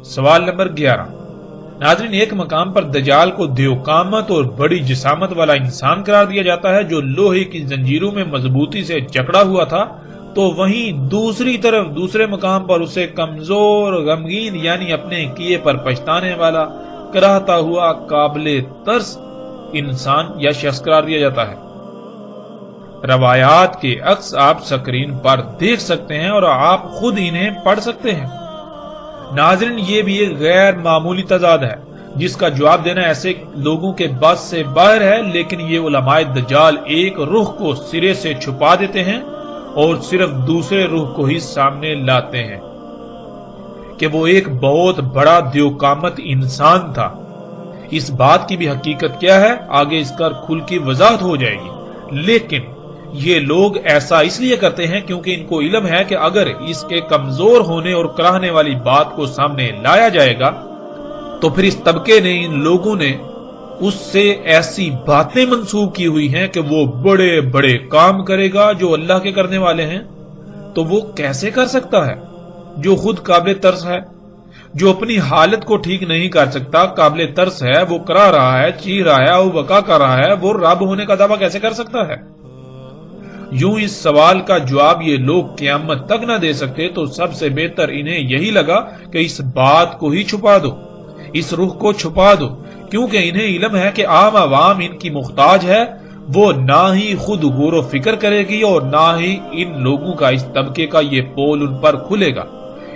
سوال نمبر 11۔ ناظرین، ایک مقام پر دجال کو دیوقامت اور بڑی جسامت والا انسان قرار دیا جاتا ہے جو لوہے کی زنجیروں میں مضبوطی سے جکڑا ہوا تھا، تو وہیں دوسری طرف دوسرے مقام پر اسے کمزور، غمگین یعنی اپنے کیے پر پچھتانے والا، کراہتا ہوا، قابل ترس انسان یا شخص قرار دیا جاتا ہے۔ روایات کے عکس آپ سکرین پر دیکھ سکتے ہیں اور آپ خود انہیں پڑھ سکتے ہیں۔ ناظرین، یہ بھی ایک غیر معمولی تضاد ہے جس کا جواب دینا ایسے لوگوں کے بس سے باہر ہے، لیکن یہ علماء دجال ایک رخ کو سرے سے چھپا دیتے ہیں اور صرف دوسرے رخ کو ہی سامنے لاتے ہیں کہ وہ ایک بہت بڑا دیوقامت انسان تھا۔ اس بات کی بھی حقیقت کیا ہے آگے اس کا کھل کی وضاحت ہو جائے گی، لیکن یہ لوگ ایسا اس لیے کرتے ہیں کیونکہ ان کو علم ہے کہ اگر اس کے کمزور ہونے اور کراہنے والی بات کو سامنے لایا جائے گا تو پھر اس طبقے نے، ان لوگوں نے اس سے ایسی باتیں منسوب کی ہوئی ہیں کہ وہ بڑے بڑے کام کرے گا جو اللہ کے کرنے والے ہیں۔ تو وہ کیسے کر سکتا ہے جو خود قابل ترس ہے، جو اپنی حالت کو ٹھیک نہیں کر سکتا، قابل ترس ہے، وہ کرا رہا ہے، چیخ رہا ہے، وہ بکا کر رہا ہے، وہ رب ہونے کا دعویٰ کیسے کر سکتا ہے؟ یوں اس سوال کا جواب یہ لوگ قیامت تک نہ دے سکتے تو سب سے بہتر انہیں یہی لگا کہ اس بات کو ہی چھپا دو، اس رخ کو چھپا دو، کیونکہ انہیں علم ہے کہ عام عوام ان کی محتاج ہے۔ وہ نہ ہی خود غور و فکر کرے گی اور نہ ہی ان لوگوں کا، اس طبقے کا یہ پول ان پر کھلے گا۔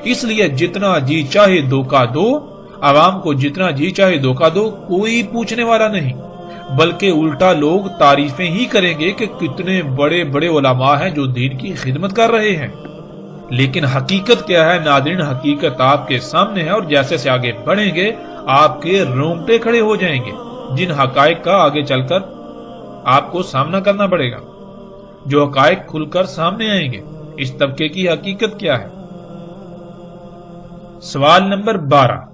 اس لیے جتنا جی چاہے دھوکہ دو، عوام کو جتنا جی چاہے دھوکہ دو، کوئی پوچھنے والا نہیں، بلکہ الٹا لوگ تعریفیں ہی کریں گے کہ کتنے بڑے بڑے علماء ہیں جو دین کی خدمت کر رہے ہیں۔ لیکن حقیقت کیا ہے ناظرین؟ حقیقت آپ کے سامنے ہے، اور جیسے سے آگے بڑھیں گے آپ کے رونگٹے کھڑے ہو جائیں گے، جن حقائق کا آگے چل کر آپ کو سامنا کرنا پڑے گا، جو حقائق کھل کر سامنے آئیں گے۔ اس طبقے کی حقیقت کیا ہے؟ سوال نمبر 12۔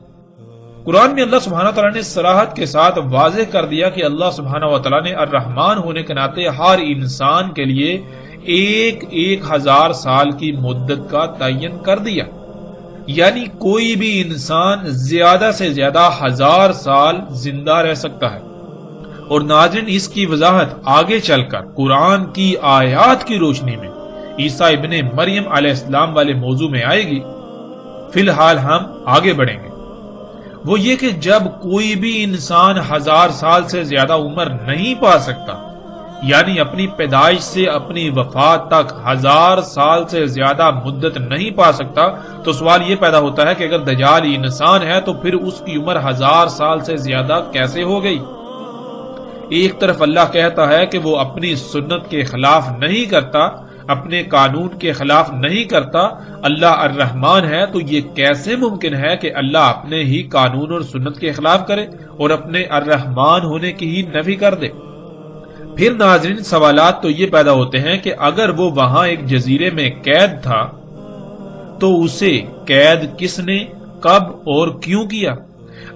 قرآن میں اللہ سبحانہ وتعالیٰ نے صراحت کے ساتھ واضح کر دیا کہ اللہ سبحانہ وتعالیٰ نے الرحمن ہونے کے ناطے ہر انسان کے لیے ایک 1000 سال کی مدت کا تعین کر دیا، یعنی کوئی بھی انسان زیادہ سے زیادہ 1000 سال زندہ رہ سکتا ہے۔ اور ناظرین، اس کی وضاحت آگے چل کر قرآن کی آیات کی روشنی میں عیسیٰ ابن مریم علیہ السلام والے موضوع میں آئے گی۔ فی الحال ہم آگے بڑھیں گے، وہ یہ کہ جب کوئی بھی انسان 1000 سال سے زیادہ عمر نہیں پا سکتا، یعنی اپنی پیدائش سے اپنی وفات تک 1000 سال سے زیادہ مدت نہیں پا سکتا، تو سوال یہ پیدا ہوتا ہے کہ اگر دجال انسان ہے تو پھر اس کی عمر 1000 سال سے زیادہ کیسے ہو گئی؟ ایک طرف اللہ کہتا ہے کہ وہ اپنی سنت کے خلاف نہیں کرتا، اپنے قانون کے خلاف نہیں کرتا، اللہ الرحمن ہے، تو یہ کیسے ممکن ہے کہ اللہ اپنے ہی قانون اور سنت کے خلاف کرے اور اپنے الرحمن ہونے کی ہی نفی کر دے؟ پھر ناظرین، سوالات تو یہ پیدا ہوتے ہیں کہ اگر وہ وہاں ایک جزیرے میں قید تھا تو اسے قید کس نے، کب اور کیوں کیا؟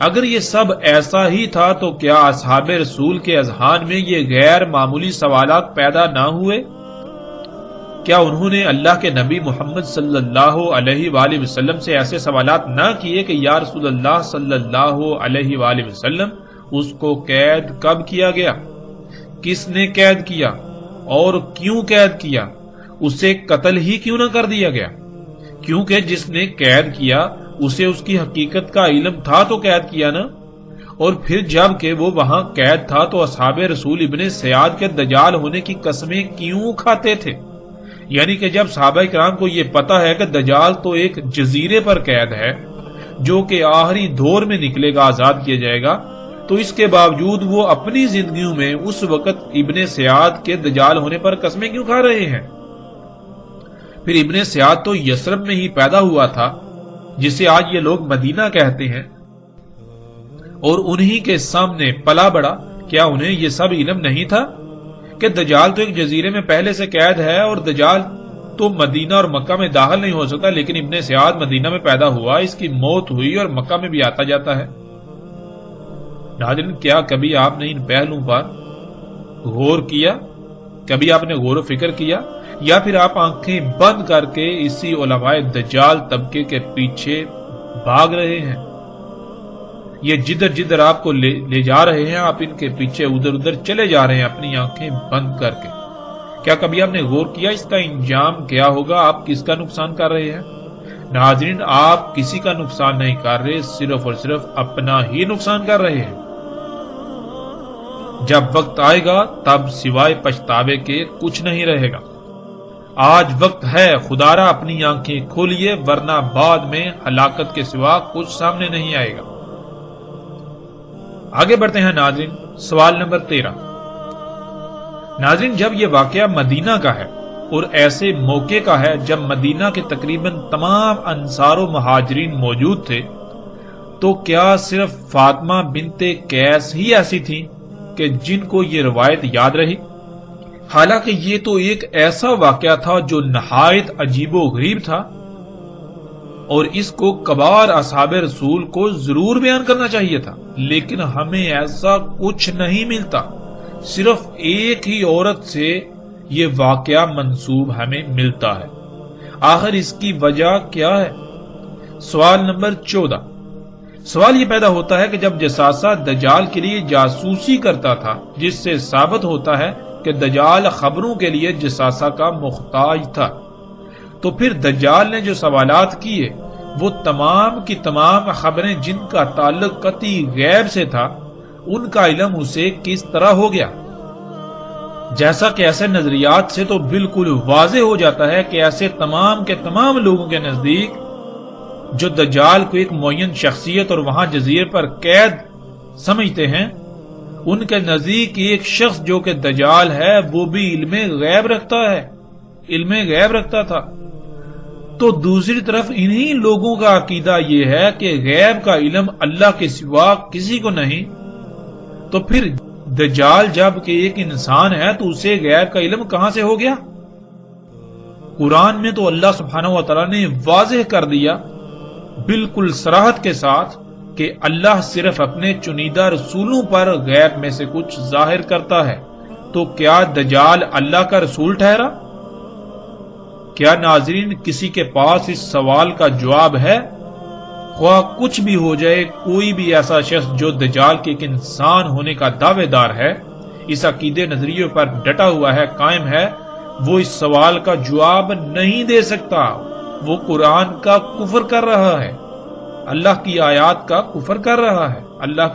اگر یہ سب ایسا ہی تھا تو کیا اصحاب رسول کے اذہان میں یہ غیر معمولی سوالات پیدا نہ ہوئے؟ کیا انہوں نے اللہ کے نبی محمد صلی اللہ علیہ وآلہ وسلم سے ایسے سوالات نہ کیے کہ یا رسول اللہ صلی اللہ علیہ وآلہ وسلم، اس کو قید کب کیا گیا، کس نے قید کیا اور کیوں قید کیا، اسے قتل ہی کیوں نہ کر دیا گیا؟ کیونکہ جس نے قید کیا اسے اس کی حقیقت کا علم تھا تو قید کیا نا۔ اور پھر جب کہ وہ وہاں قید تھا تو اصحاب رسول ابن سیاد کے دجال ہونے کی قسمیں کیوں کھاتے تھے؟ یعنی کہ جب صحابہ کرام کو یہ پتا ہے کہ دجال تو ایک جزیرے پر قید ہے جو کہ آخری دور میں نکلے گا، آزاد کیا جائے گا، تو اس کے باوجود وہ اپنی زندگیوں میں اس وقت ابن سیاد کے دجال ہونے پر قسمیں کیوں کھا رہے ہیں؟ پھر ابن سیاد تو یثرب میں ہی پیدا ہوا تھا، جسے آج یہ لوگ مدینہ کہتے ہیں، اور انہی کے سامنے پلا بڑا۔ کیا انہیں یہ سب علم نہیں تھا کہ دجال تو ایک جزیرے میں پہلے سے قید ہے اور دجال تو مدینہ اور مکہ میں داخل نہیں ہو سکتا، لیکن ابن سیاد مدینہ میں پیدا ہوا، اس کی موت ہوئی اور مکہ میں بھی آتا جاتا ہے۔ ناظرین، کیا کبھی آپ نے ان پہلوؤں پر غور کیا؟ کبھی آپ نے غور و فکر کیا، یا پھر آپ آنکھیں بند کر کے اسی علماء دجال طبقے کے پیچھے بھاگ رہے ہیں؟ یہ جدھر جدھر آپ کو لے جا رہے ہیں آپ ان کے پیچھے ادھر ادھر چلے جا رہے ہیں اپنی آنکھیں بند کر کے. کیا کبھی آپ نے غور کیا اس کا انجام کیا ہوگا؟ آپ کس کا نقصان کر رہے ہیں؟ ناظرین، آپ کسی کا نقصان نہیں کر رہے، صرف اور صرف اپنا ہی نقصان کر رہے ہیں. جب وقت آئے گا تب سوائے پچھتاوے کے کچھ نہیں رہے گا. آج وقت ہے، خدارا اپنی آنکھیں کھولیے، ورنہ بعد میں ہلاکت کے سوا کچھ سامنے نہیں آئے گا. آگے بڑھتے ہیں ناظرین، سوال نمبر 13. ناظرین، جب یہ واقعہ مدینہ کا ہے اور ایسے موقع کا ہے جب مدینہ کے تقریباً تمام انصار و مہاجرین موجود تھے، تو کیا صرف فاطمہ بنت قیس ہی ایسی تھیں کہ جن کو یہ روایت یاد رہی؟ حالانکہ یہ تو ایک ایسا واقعہ تھا جو نہایت عجیب و غریب تھا، اور اس کو کبار اصحاب رسول کو ضرور بیان کرنا چاہیے تھا، لیکن ہمیں ایسا کچھ نہیں ملتا. صرف ایک ہی عورت سے یہ واقعہ منسوب ہمیں ملتا ہے. آخر اس کی وجہ کیا ہے؟ سوال نمبر 14. سوال یہ پیدا ہوتا ہے کہ جب جساسہ دجال کے لیے جاسوسی کرتا تھا، جس سے ثابت ہوتا ہے کہ دجال خبروں کے لیے جساسہ کا محتاج تھا، تو پھر دجال نے جو سوالات کیے وہ تمام کی تمام خبریں جن کا تعلق قطعی غیب سے تھا، ان کا علم اسے کس طرح ہو گیا؟ جیسا کہ ایسے نظریات سے تو بالکل واضح ہو جاتا ہے کہ ایسے تمام کے تمام لوگوں کے نزدیک جو دجال کو ایک معین شخصیت اور وہاں جزیرے پر قید سمجھتے ہیں، ان کے نزدیک ایک شخص جو کہ دجال ہے وہ بھی علم غیب رکھتا ہے، علم غیب رکھتا تھا. تو دوسری طرف انہی لوگوں کا عقیدہ یہ ہے کہ غیب کا علم اللہ کے سوا کسی کو نہیں. تو پھر دجال جب کہ ایک انسان ہے تو اسے غیب کا علم کہاں سے ہو گیا؟ قرآن میں تو اللہ سبحانہ و تعالیٰ نے واضح کر دیا بالکل صراحت کے ساتھ کہ اللہ صرف اپنے چنیدہ رسولوں پر غیب میں سے کچھ ظاہر کرتا ہے. تو کیا دجال اللہ کا رسول ٹھہرا؟ کیا ناظرین کسی کے پاس اس سوال کا جواب ہے؟ خواہ کچھ بھی ہو جائے، کوئی بھی ایسا شخص جو دجال کے ایک انسان ہونے کا دعوے دار ہے، اس عقیدے نظریے پر ڈٹا ہوا ہے، قائم ہے، وہ اس سوال کا جواب نہیں دے سکتا. وہ قرآن کا کفر کر رہا ہے، اللہ کی آیات کا کفر کر رہا ہے، اللہ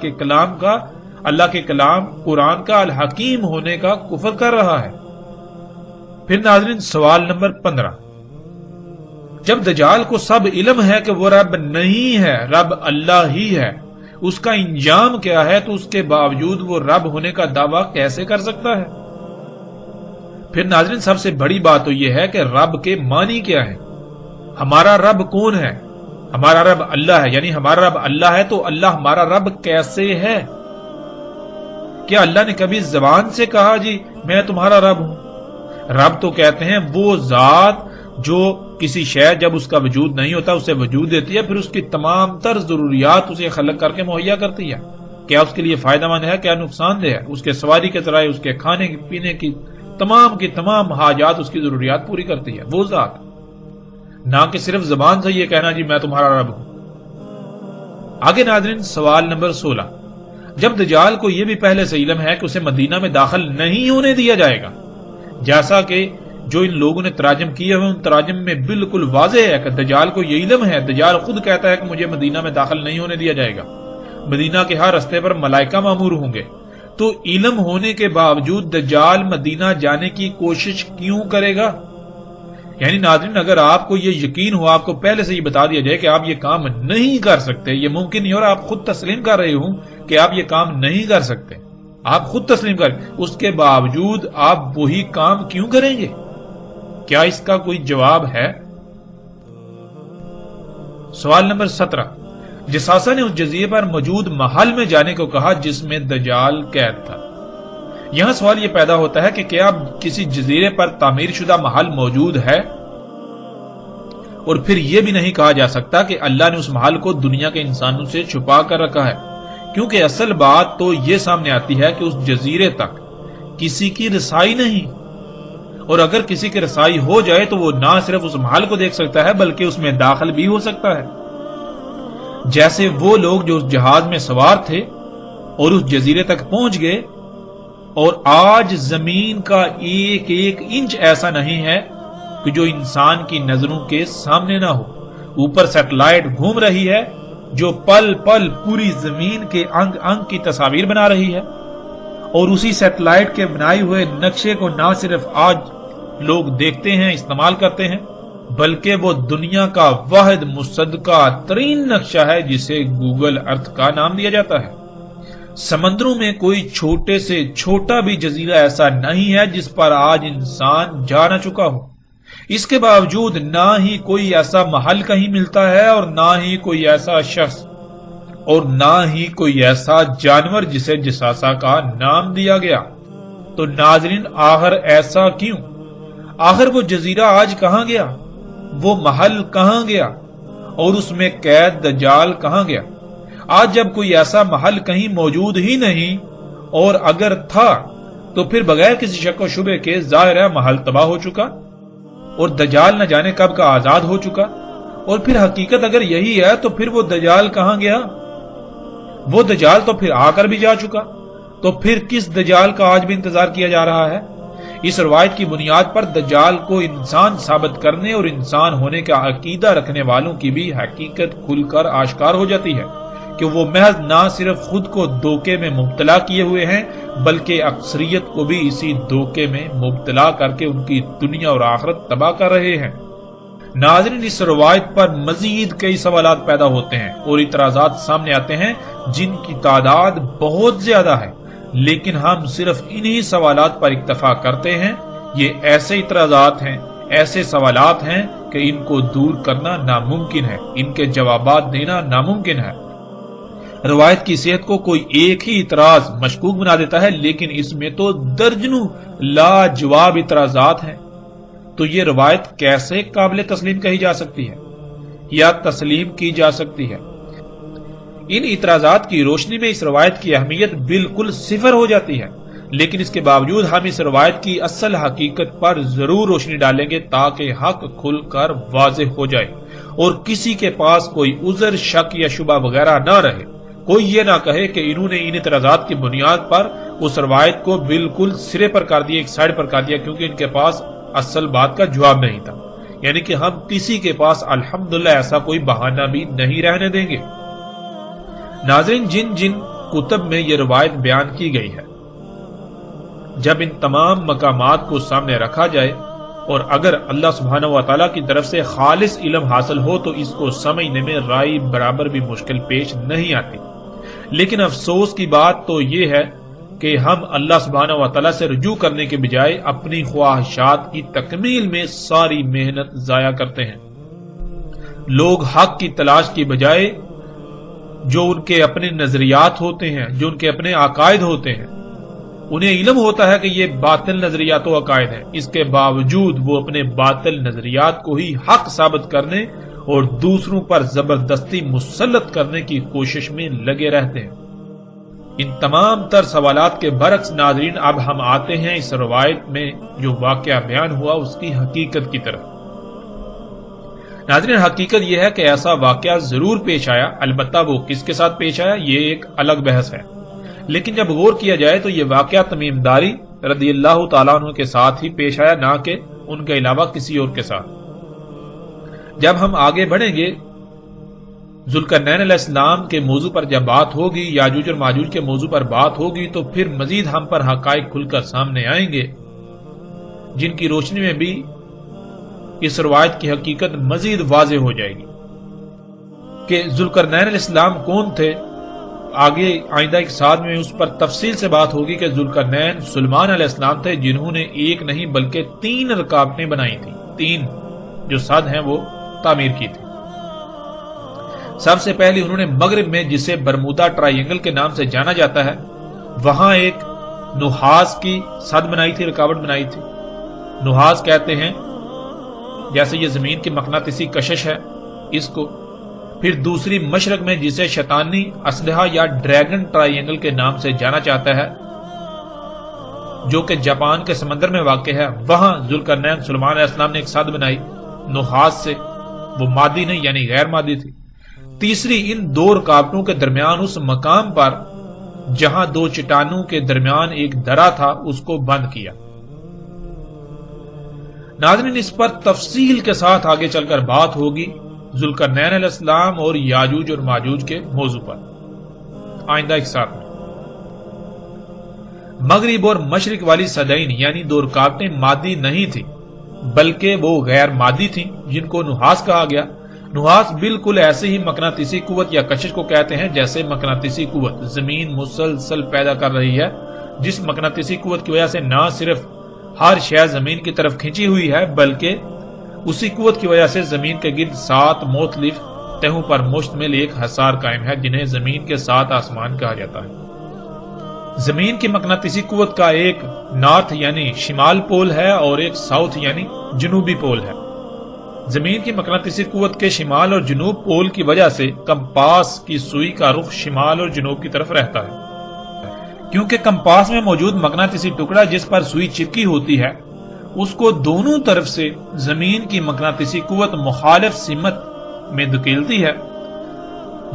کے کلام قرآن کا الحکیم ہونے کا کفر کر رہا ہے. پھر ناظرین سوال نمبر 15. جب دجال کو سب علم ہے کہ وہ رب نہیں ہے، رب اللہ ہی ہے، اس کا انجام کیا ہے، تو اس کے باوجود وہ رب ہونے کا دعویٰ کیسے کر سکتا ہے؟ پھر ناظرین سب سے بڑی بات تو یہ ہے کہ رب کے معنی کیا ہے. ہمارا رب کون ہے؟ ہمارا رب اللہ ہے. یعنی ہمارا رب اللہ ہے تو اللہ ہمارا رب کیسے ہے؟ کیا اللہ نے کبھی زبان سے کہا جی میں تمہارا رب ہوں؟ رب تو کہتے ہیں وہ ذات جو کسی شے جب اس کا وجود نہیں ہوتا اسے وجود دیتی ہے، پھر اس کی تمام تر ضروریات اسے خلق کر کے مہیا کرتی ہے. کیا اس کے لیے فائدہ مند ہے، کیا نقصان دہ ہے؟ اس کے سواری کے ذرائع، اس کے کھانے پینے کی تمام حاجات، اس کی ضروریات پوری کرتی ہے وہ ذات، نہ کہ صرف زبان سے یہ کہنا جی میں تمہارا رب ہوں. آگے ناظرین سوال نمبر 16. جب دجال کو یہ بھی پہلے سے علم ہے کہ اسے مدینہ میں داخل نہیں ہونے دیا جائے گا، جیسا کہ جو ان لوگوں نے تراجم کیے ہوئے ان تراجم میں بالکل واضح ہے کہ دجال کو یہ علم ہے، دجال خود کہتا ہے کہ مجھے مدینہ میں داخل نہیں ہونے دیا جائے گا، مدینہ کے ہر رستے پر ملائکہ مامور ہوں گے، تو علم ہونے کے باوجود دجال مدینہ جانے کی کوشش کیوں کرے گا؟ یعنی ناظرین اگر آپ کو یہ یقین ہو، آپ کو پہلے سے یہ بتا دیا جائے کہ آپ یہ کام نہیں کر سکتے، یہ ممکن نہیں، اور آپ خود تسلیم کر رہے ہوں کہ آپ یہ کام نہیں کر سکتے، آپ خود تسلیم کریں، اس کے باوجود آپ وہی کام کیوں کریں گے؟ کیا اس کا کوئی جواب ہے؟ سوال نمبر 17. جساسہ نے اس جزیرے پر موجود محل میں جانے کو کہا جس میں دجال قید تھا. یہاں سوال یہ پیدا ہوتا ہے کہ کیا کسی جزیرے پر تعمیر شدہ محل موجود ہے؟ اور پھر یہ بھی نہیں کہا جا سکتا کہ اللہ نے اس محل کو دنیا کے انسانوں سے چھپا کر رکھا ہے، کیونکہ اصل بات تو یہ سامنے آتی ہے کہ اس جزیرے تک کسی کی رسائی نہیں، اور اگر کسی کی رسائی ہو جائے تو وہ نہ صرف اس محل کو دیکھ سکتا ہے بلکہ اس میں داخل بھی ہو سکتا ہے. جیسے وہ لوگ جو اس جہاز میں سوار تھے اور اس جزیرے تک پہنچ گئے، اور آج زمین کا ایک ایک انچ ایسا نہیں ہے کہ جو انسان کی نظروں کے سامنے نہ ہو۔ اوپر سیٹلائٹ گھوم رہی ہے جو پل پل پوری زمین کے انگ انگ کی تصاویر بنا رہی ہے، اور اسی سیٹلائٹ کے بنائے ہوئے نقشے کو نہ صرف آج لوگ دیکھتے ہیں، استعمال کرتے ہیں، بلکہ وہ دنیا کا واحد مصدقہ ترین نقشہ ہے جسے گوگل ارتھ کا نام دیا جاتا ہے۔ سمندروں میں کوئی چھوٹے سے چھوٹا بھی جزیرہ ایسا نہیں ہے جس پر آج انسان جا نہ چکا ہو۔ اس کے باوجود نہ ہی کوئی ایسا محل کہیں ملتا ہے، اور نہ ہی کوئی ایسا شخص، اور نہ ہی کوئی ایسا جانور جسے جساسا کا نام دیا گیا۔ تو ناظرین، آخر ایسا کیوں؟ آخر وہ جزیرہ آج کہاں گیا؟ وہ محل کہاں گیا؟ اور اس میں قید دجال کہاں گیا؟ آج جب کوئی ایسا محل کہیں موجود ہی نہیں، اور اگر تھا تو پھر بغیر کسی شک و شبے کے ظاہر ہے محل تباہ ہو چکا، اور دجال نہ جانے کب کا آزاد ہو چکا۔ اور پھر حقیقت اگر یہی ہے تو پھر وہ دجال کہاں گیا؟ وہ دجال تو پھر آ کر بھی جا چکا، تو پھر کس دجال کا آج بھی انتظار کیا جا رہا ہے؟ اس روایت کی بنیاد پر دجال کو انسان ثابت کرنے اور انسان ہونے کا عقیدہ رکھنے والوں کی بھی حقیقت کھل کر آشکار ہو جاتی ہے کہ وہ محض نہ صرف خود کو دھوکے میں مبتلا کیے ہوئے ہیں، بلکہ اکثریت کو بھی اسی دھوکے میں مبتلا کر کے ان کی دنیا اور آخرت تباہ کر رہے ہیں۔ ناظرین، اس روایت پر مزید کئی سوالات پیدا ہوتے ہیں اور اعتراضات سامنے آتے ہیں جن کی تعداد بہت زیادہ ہے، لیکن ہم صرف انہی سوالات پر اکتفا کرتے ہیں۔ یہ ایسے اعتراضات ہیں، ایسے سوالات ہیں کہ ان کو دور کرنا ناممکن ہے، ان کے جوابات دینا ناممکن ہے۔ روایت کی صحت کو کوئی ایک ہی اعتراض مشکوک بنا دیتا ہے، لیکن اس میں تو درجنوں لاجواب اعتراضات ہیں۔ تو یہ روایت کیسے قابل تسلیم کہی جا سکتی ہے یا تسلیم کی جا سکتی ہے؟ ان اعتراضات کی روشنی میں اس روایت کی اہمیت بالکل صفر ہو جاتی ہے، لیکن اس کے باوجود ہم اس روایت کی اصل حقیقت پر ضرور روشنی ڈالیں گے تاکہ حق کھل کر واضح ہو جائے اور کسی کے پاس کوئی عذر، شک یا شبہ وغیرہ نہ رہے۔ کوئی یہ نہ کہے کہ انہوں نے ان اعتراضات کی بنیاد پر اس روایت کو بالکل سرے پر کر دیا، ایک سائڈ پر کر دیا، کیونکہ ان کے پاس اصل بات کا جواب نہیں تھا۔ یعنی کہ ہم کسی کے پاس الحمدللہ ایسا کوئی بہانہ بھی نہیں رہنے دیں گے۔ ناظرین، جن جن کتب میں یہ روایت بیان کی گئی ہے، جب ان تمام مقامات کو سامنے رکھا جائے اور اگر اللہ سبحانہ و تعالیٰ کی طرف سے خالص علم حاصل ہو تو اس کو سمجھنے میں رائی برابر بھی مشکل پیش نہیں آتی۔ لیکن افسوس کی بات تو یہ ہے کہ ہم اللہ سبحانہ و تعالیٰ سے رجوع کرنے کے بجائے اپنی خواہشات کی تکمیل میں ساری محنت ضائع کرتے ہیں۔ لوگ حق کی تلاش کی بجائے جو ان کے اپنے نظریات ہوتے ہیں، جو ان کے اپنے عقائد ہوتے ہیں، انہیں علم ہوتا ہے کہ یہ باطل نظریات و عقائد ہیں، اس کے باوجود وہ اپنے باطل نظریات کو ہی حق ثابت کرنے اور دوسروں پر زبردستی مسلط کرنے کی کوشش میں لگے رہتے ہیں۔ ان تمام تر سوالات کے برعکس ناظرین، اب ہم آتے ہیں اس روایت میں جو واقعہ بیان ہوا اس کی حقیقت کی طرف۔ ناظرین، حقیقت یہ ہے کہ ایسا واقعہ ضرور پیش آیا، البتہ وہ کس کے ساتھ پیش آیا یہ ایک الگ بحث ہے، لیکن جب غور کیا جائے تو یہ واقعہ تمیم داری رضی اللہ تعالیٰ عنہ کے ساتھ ہی پیش آیا، نہ کہ ان کے علاوہ کسی اور کے ساتھ۔ جب ہم آگے بڑھیں گے، ذوالقرنین علیہ السلام کے موضوع پر جب بات ہوگی، یاجوج اور ماجوج کے موضوع پر بات ہوگی، تو پھر مزید ہم پر حقائق کھل کر سامنے آئیں گے جن کی روشنی میں بھی اس روایت کی حقیقت مزید واضح ہو جائے گی کہ ذوالقرنین علیہ السلام کون تھے۔ آگے آئندہ ایک ساتھ میں اس پر تفصیل سے بات ہوگی کہ ذوالقرنین سلیمان علیہ السلام تھے جنہوں نے ایک نہیں بلکہ 3 رکاوٹیں بنائی تھیں، 3 جو سد ہیں وہ تعمیر کی تھی۔ سب سے پہلے انہوں نے مغرب میں، جسے برمودا ٹرائی اینگل کے نام سے جانا جاتا ہے، وہاں ایک نحاس کی سد بنائی تھی، رکاوٹ بنائی تھی۔ نحاس کہتے ہیں جیسے یہ زمین کی مقناطیسی کشش ہے اس کو۔ پھر دوسری مشرق میں، جسے شیطانی اسلحہ یا ڈریگن ٹرائی اینگل کے نام سے جانا چاہتا ہے، جو کہ جاپان کے سمندر میں واقع ہے، وہاں ذوالقرنین سلیمان علیہ السلام نے ایک سد بنائی نحاس سے، وہ مادی نہیں یعنی غیر مادی تھی۔ تیسری، ان دو رکاوٹوں کے درمیان اس مقام پر جہاں دو چٹانوں کے درمیان ایک درا تھا اس کو بند کیا۔ ناظرین، اس پر تفصیل کے ساتھ آگے چل کر بات ہوگی ذوالقرنین علیہ السلام اور یاجوج اور ماجوج کے موضوع پر آئندہ ایک ساتھ میں۔ مغرب اور مشرق والی صدعین یعنی دو رکاوٹیں مادی نہیں تھی بلکہ وہ غیر مادی تھیں جن کو نحاس کہا گیا۔ نحاس بالکل ایسے ہی مقناطیسی قوت یا کشش کو کہتے ہیں جیسے مقناطیسی قوت زمین مسلسل پیدا کر رہی ہے، جس مقناطیسی قوت کی وجہ سے نہ صرف ہر شے زمین کی طرف کھینچی ہوئی ہے بلکہ اسی قوت کی وجہ سے زمین کے گرد 7 مختلف تہوں پر مشتمل ایک حصار قائم ہے جنہیں زمین کے 7 آسمان کہا جاتا ہے۔ زمین کی مقناطیسی قوت کا ایک نارتھ یعنی شمال پول ہے اور ایک ساؤتھ یعنی جنوبی پول ہے۔ زمین کی مقناطیسی قوت کے شمال اور جنوب پول کی وجہ سے کمپاس کی سوئی کا رخ شمال اور جنوب کی طرف رہتا ہے۔ کیونکہ کمپاس میں موجود مقناطیسی ٹکڑا جس پر سوئی چپکی ہوتی ہے اس کو دونوں طرف سے زمین کی مقناطیسی قوت مخالف سمت میں دھکیلتی ہے۔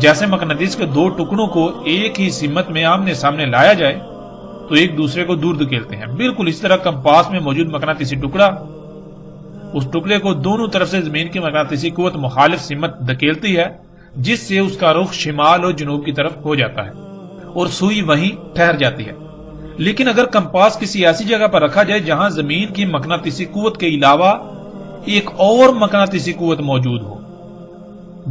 جیسے مقناطیس کے دو ٹکڑوں کو ایک ہی سمت میں آمنے سامنے لایا جائے تو ایک دوسرے کو دور دھکیلتے ہیں، بالکل اس طرح کمپاس میں موجود مقناطیسی ٹکڑا اس ٹکڑے کو دونوں طرف سے زمین کی مقناطیسی قوت مخالف سمت دھکیلتی ہے جس سے اس کا رخ شمال اور جنوب کی طرف ہو جاتا ہے اور سوئی وہیں ٹھہر جاتی ہے۔ لیکن اگر کمپاس کسی ایسی جگہ پر رکھا جائے جہاں زمین کی مقناطیسی قوت کے علاوہ ایک اور مقناطیسی قوت موجود ہو،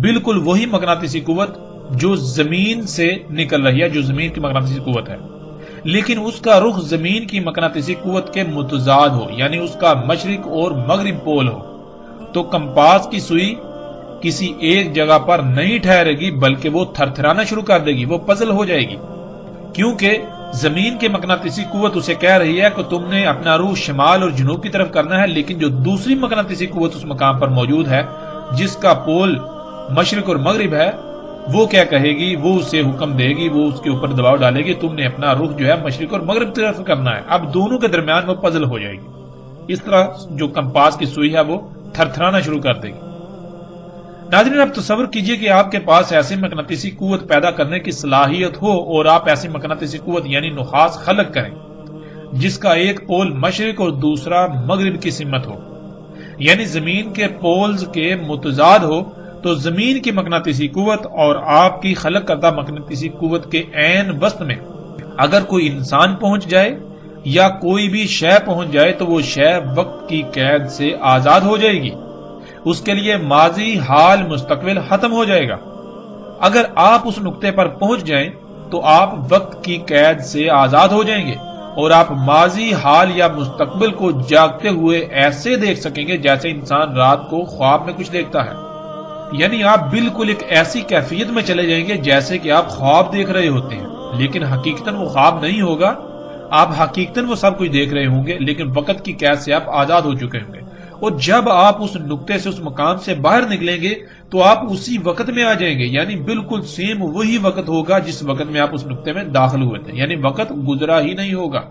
بالکل وہی مقناطیسی قوت جو زمین سے نکل رہی ہے، جو زمین کی مقناطیسی قوت ہے، لیکن اس کا رخ زمین کی مقناطیسی قوت کے متضاد ہو یعنی اس کا مشرق اور مغرب پول ہو، تو کمپاس کی سوئی کسی ایک جگہ پر نہیں ٹھہرے گی بلکہ وہ تھرتھرانا شروع کر دے گی، وہ پزل ہو جائے گی، کیونکہ زمین کے مقناطیسی قوت اسے کہہ رہی ہے کہ تم نے اپنا رخ شمال اور جنوب کی طرف کرنا ہے، لیکن جو دوسری مقناطیسی قوت اس مقام پر موجود ہے جس کا پول مشرق اور مغرب ہے، وہ کیا کہے گی؟ وہ اسے حکم دے گی، وہ اس کے اوپر دباؤ ڈالے گی، تم نے اپنا رخ جو ہے مشرق اور مغرب کی طرف کرنا ہے۔ اب دونوں کے درمیان وہ پزل ہو جائے گی، اس طرح جو کمپاس کی سوئی ہے وہ تھرتھرانا شروع کر دے گی۔ ناظرین، اب تصور کیجئے کہ آپ کے پاس ایسی مقناطیسی قوت پیدا کرنے کی صلاحیت ہو اور آپ ایسی مقناطیسی قوت یعنی نحاس خلق کریں جس کا ایک پول مشرق اور دوسرا مغرب کی سمت ہو، یعنی زمین کے پولز کے متضاد ہو، تو زمین کی مقناطیسی قوت اور آپ کی خلق کردہ مقناطیسی قوت کے عین وسط میں اگر کوئی انسان پہنچ جائے یا کوئی بھی شے پہنچ جائے تو وہ شے وقت کی قید سے آزاد ہو جائے گی، اس کے لیے ماضی حال مستقبل ختم ہو جائے گا۔ اگر آپ اس نقطے پر پہنچ جائیں تو آپ وقت کی قید سے آزاد ہو جائیں گے اور آپ ماضی حال یا مستقبل کو جاگتے ہوئے ایسے دیکھ سکیں گے جیسے انسان رات کو خواب میں کچھ دیکھتا ہے، یعنی آپ بالکل ایک ایسی کیفیت میں چلے جائیں گے جیسے کہ آپ خواب دیکھ رہے ہوتے ہیں، لیکن حقیقتاً وہ خواب نہیں ہوگا، آپ حقیقتاً وہ سب کچھ دیکھ رہے ہوں گے لیکن وقت کی قید سے آپ آزاد ہو چکے ہوں گے۔ اور جب آپ اس نقطے سے اس مقام سے باہر نکلیں گے تو آپ اسی وقت میں آ جائیں گے، یعنی بالکل سیم وہی وقت ہوگا جس وقت میں آپ اس نقطے میں داخل ہوئے تھے، یعنی وقت گزرا ہی نہیں ہوگا۔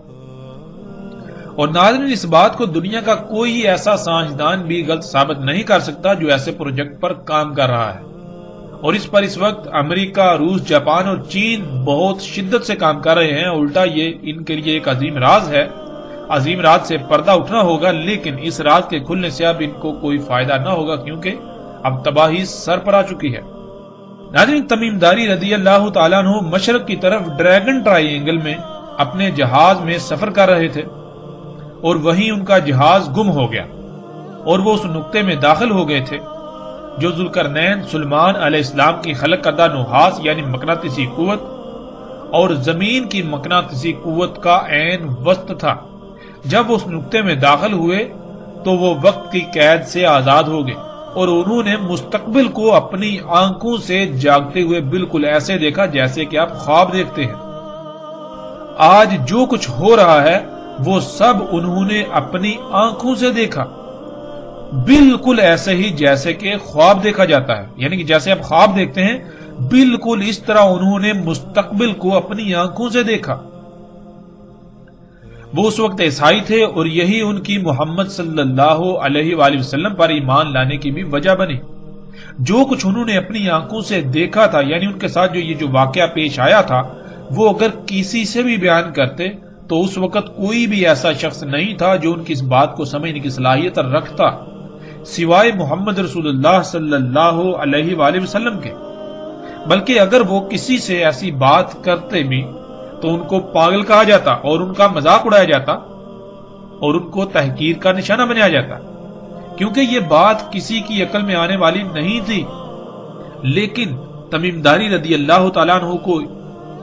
اور ناظرین، اس بات کو دنیا کا کوئی ایسا سائنسدان بھی غلط ثابت نہیں کر سکتا جو ایسے پروجیکٹ پر کام کر رہا ہے، اور اس پر اس وقت امریکہ، روس، جاپان اور چین بہت شدت سے کام کر رہے ہیں۔ الٹا یہ ان کے لیے ایک عظیم راز ہے، عظیم راز سے پردہ اٹھنا ہوگا، لیکن اس راز کے کھلنے سے اب ان کو کوئی فائدہ نہ ہوگا کیونکہ اب تباہی سر پر آ چکی ہے۔ ناظرین، تمیم داری رضی اللہ تعالیٰ عنہ مشرق کی طرف ڈریگن ٹرائی اینگل میں اپنے جہاز میں سفر کر رہے تھے اور وہیں ان کا جہاز گم ہو گیا اور وہ اس نقطے میں داخل ہو گئے تھے جو ذوالقرنین سلیمان علیہ السلام کی خلق کردہ نحاس یعنی مقناطیسی قوت اور زمین کی مقناطیسی قوت کا عین وسط تھا۔ جب اس نقطے میں داخل ہوئے تو وہ وقت کی قید سے آزاد ہو گئے اور انہوں نے مستقبل کو اپنی آنکھوں سے جاگتے ہوئے بالکل ایسے دیکھا جیسے کہ آپ خواب دیکھتے ہیں۔ آج جو کچھ ہو رہا ہے وہ سب انہوں نے اپنی آنکھوں سے دیکھا، بالکل ایسے ہی جیسے کہ خواب دیکھا جاتا ہے، یعنی کہ جیسے آپ خواب دیکھتے ہیں بالکل اس طرح انہوں نے مستقبل کو اپنی آنکھوں سے دیکھا۔ وہ اس وقت عیسائی تھے اور یہی ان کی محمد صلی اللہ علیہ وآلہ وسلم پر ایمان لانے کی بھی وجہ بنی۔ جو کچھ انہوں نے اپنی آنکھوں سے دیکھا تھا، یعنی ان کے ساتھ جو یہ جو واقعہ پیش آیا تھا، وہ اگر کسی سے بھی بیان کرتے تو اس وقت کوئی بھی ایسا شخص نہیں تھا جو ان کی اس بات کو سمجھنے کی صلاحیت رکھتا سوائے محمد رسول اللہ صلی اللہ علیہ وآلہ وسلم کے۔ بلکہ اگر وہ کسی سے ایسی بات کرتے بھی تو ان کو پاگل کہا جاتا اور ان کا مذاق اڑایا جاتا اور ان کو تحقیر کا نشانہ بنایا جاتا، کیونکہ یہ بات کسی کی عقل میں آنے والی نہیں تھی۔ لیکن تمیم داری رضی اللہ تعالیٰ عنہ کو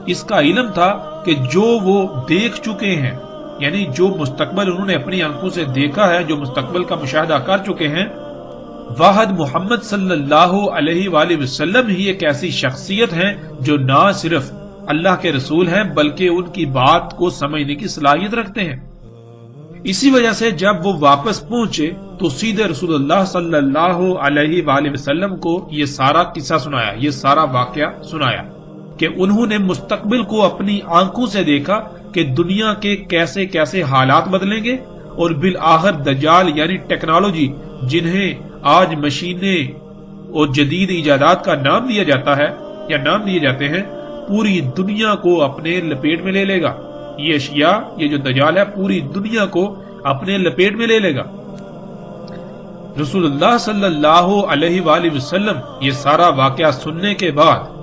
اس کا علم تھا کہ جو وہ دیکھ چکے ہیں، یعنی جو مستقبل انہوں نے اپنی آنکھوں سے دیکھا ہے، جو مستقبل کا مشاہدہ کر چکے ہیں، واحد محمد صلی اللہ علیہ وآلہ وسلم ہی ایک ایسی شخصیت ہیں جو نہ صرف اللہ کے رسول ہیں بلکہ ان کی بات کو سمجھنے کی صلاحیت رکھتے ہیں۔ اسی وجہ سے جب وہ واپس پہنچے تو سیدھے رسول اللہ صلی اللہ علیہ وآلہ وسلم کو یہ سارا قصہ سنایا، یہ سارا واقعہ سنایا کہ انہوں نے مستقبل کو اپنی آنکھوں سے دیکھا کہ دنیا کے کیسے کیسے حالات بدلیں گے، اور بالآخر دجال یعنی ٹیکنالوجی، جنہیں آج مشینیں اور جدید ایجادات کا نام دیا جاتا ہے یا نام دیے جاتے ہیں، پوری دنیا کو اپنے لپیٹ میں لے لے گا۔ یہ اشیاء، یہ جو دجال ہے، پوری دنیا کو اپنے لپیٹ میں لے لے گا۔ رسول اللہ صلی اللہ علیہ وآلہ وسلم یہ سارا واقعہ سننے کے بعد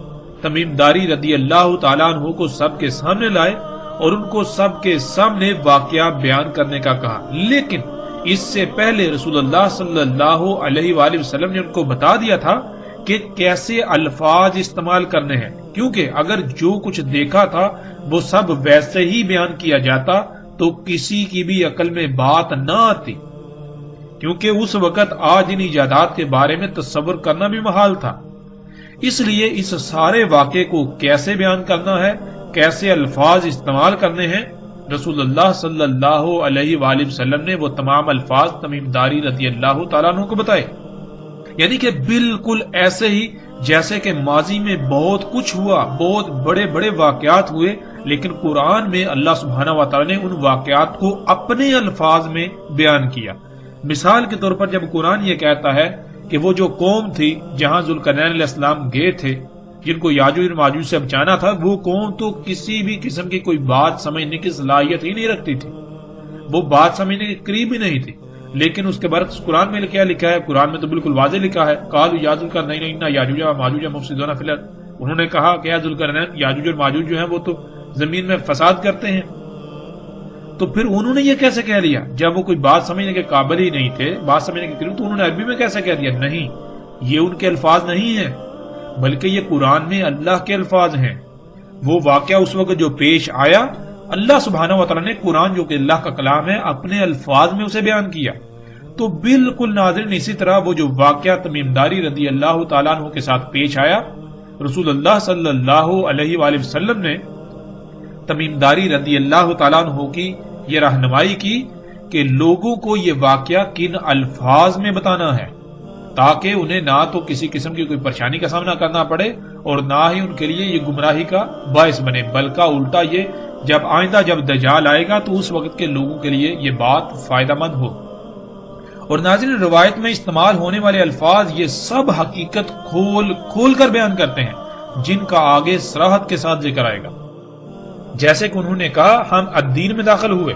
تمیم داری رضی اللہ تعالیٰ عنہ کو سب کے سامنے لائے اور ان کو سب کے سامنے واقعہ بیان کرنے کا کہا۔ لیکن اس سے پہلے رسول اللہ صلی اللہ علیہ وآلہ وسلم نے ان کو بتا دیا تھا کہ کیسے الفاظ استعمال کرنے ہیں، کیونکہ اگر جو کچھ دیکھا تھا وہ سب ویسے ہی بیان کیا جاتا تو کسی کی بھی عقل میں بات نہ آتی، کیونکہ اس وقت آج ان ایجادات کے بارے میں تصور کرنا بھی محال تھا۔ اس لیے اس سارے واقعے کو کیسے بیان کرنا ہے، کیسے الفاظ استعمال کرنے ہیں، رسول اللہ صلی اللہ علیہ وآلہ وسلم نے وہ تمام الفاظ تمیم داری رضی اللہ تعالیٰ عنہ کو بتائے، یعنی کہ بالکل ایسے ہی جیسے کہ ماضی میں بہت کچھ ہوا، بہت بڑے بڑے واقعات ہوئے، لیکن قرآن میں اللہ سبحانہ و تعالیٰ نے ان واقعات کو اپنے الفاظ میں بیان کیا۔ مثال کے طور پر جب قرآن یہ کہتا ہے کہ وہ جو قوم تھی جہاں ذوالقرنین علیہ السلام گئے تھے، جن کو یاجوج اور ماجوج سے بچانا تھا، وہ قوم تو کسی بھی قسم کی کوئی بات سمجھنے کی صلاحیت ہی نہیں رکھتی تھی، وہ بات سمجھنے کے قریب ہی نہیں تھی۔ لیکن اس کے برعکس قرآن میں کیا لکھا ہے؟ قرآن میں تو بالکل واضح لکھا ہے، قالوا یا ذوالقرنین یاجوج و ماجوج مفسدون فی الارض، انہوں نے کہا کہ یا ذوالقرنین، یاجوج اور ماجوج جو ہیں وہ تو زمین میں فساد کرتے ہیں۔ تو پھر انہوں نے یہ کیسے کہہ دیا جب وہ کوئی بات سمجھنے کے قابل ہی نہیں تھے، بات سمجھنے کے قریب، تو انہوں نے عربی میں کیسے کہہ دیا؟ نہیں، یہ ان کے الفاظ نہیں ہیں، بلکہ یہ قرآن میں اللہ کے الفاظ ہیں۔ وہ واقعہ اس وقت جو پیش آیا، اللہ سبحانہ و تعالیٰ نے قرآن جو کہ اللہ کا کلام ہے اپنے الفاظ میں اسے بیان کیا۔ تو بالکل ناظرین اسی طرح وہ جو واقعہ تمیم داری رضی اللہ تعالیٰ عنہ کے ساتھ پیش آیا، رسول اللہ صلی اللہ علیہ وآلہ وسلم نے تمیم داری رضی اللہ تعالیٰ عنہ کی یہ رہنمائی کی کہ لوگوں کو یہ واقعہ کن الفاظ میں بتانا ہے، تاکہ انہیں نہ تو کسی قسم کی کوئی پریشانی کا سامنا کرنا پڑے اور نہ ہی ان کے لیے یہ گمراہی کا باعث بنے، بلکہ الٹا یہ جب آئندہ جب دجال آئے گا تو اس وقت کے لوگوں کے لیے یہ بات فائدہ مند ہو۔ اور ناظرین روایت میں استعمال ہونے والے الفاظ یہ سب حقیقت کھول کھول کر بیان کرتے ہیں، جن کا آگے صراحت کے ساتھ ذکر آئے گا۔ جیسے کہ انہوں نے کہا ہم الدین میں داخل ہوئے۔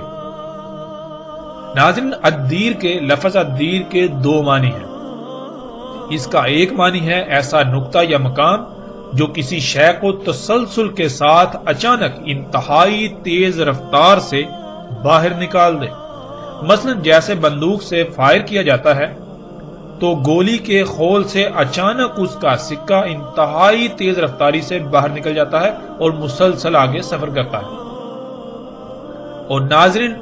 ناظرین الدیر کے لفظ الدیر کے دو معنی ہیں۔ اس کا ایک معنی ہے ایسا نقطہ یا مقام جو کسی شے کو تسلسل کے ساتھ اچانک انتہائی تیز رفتار سے باہر نکال دے، مثلا جیسے بندوق سے فائر کیا جاتا ہے تو گولی کے خول سے اچانک اس کا سکہ انتہائی تیز رفتاری سے باہر نکل جاتا ہے اور مسلسل آگے سفر کرتا ہے۔ اور ناظرین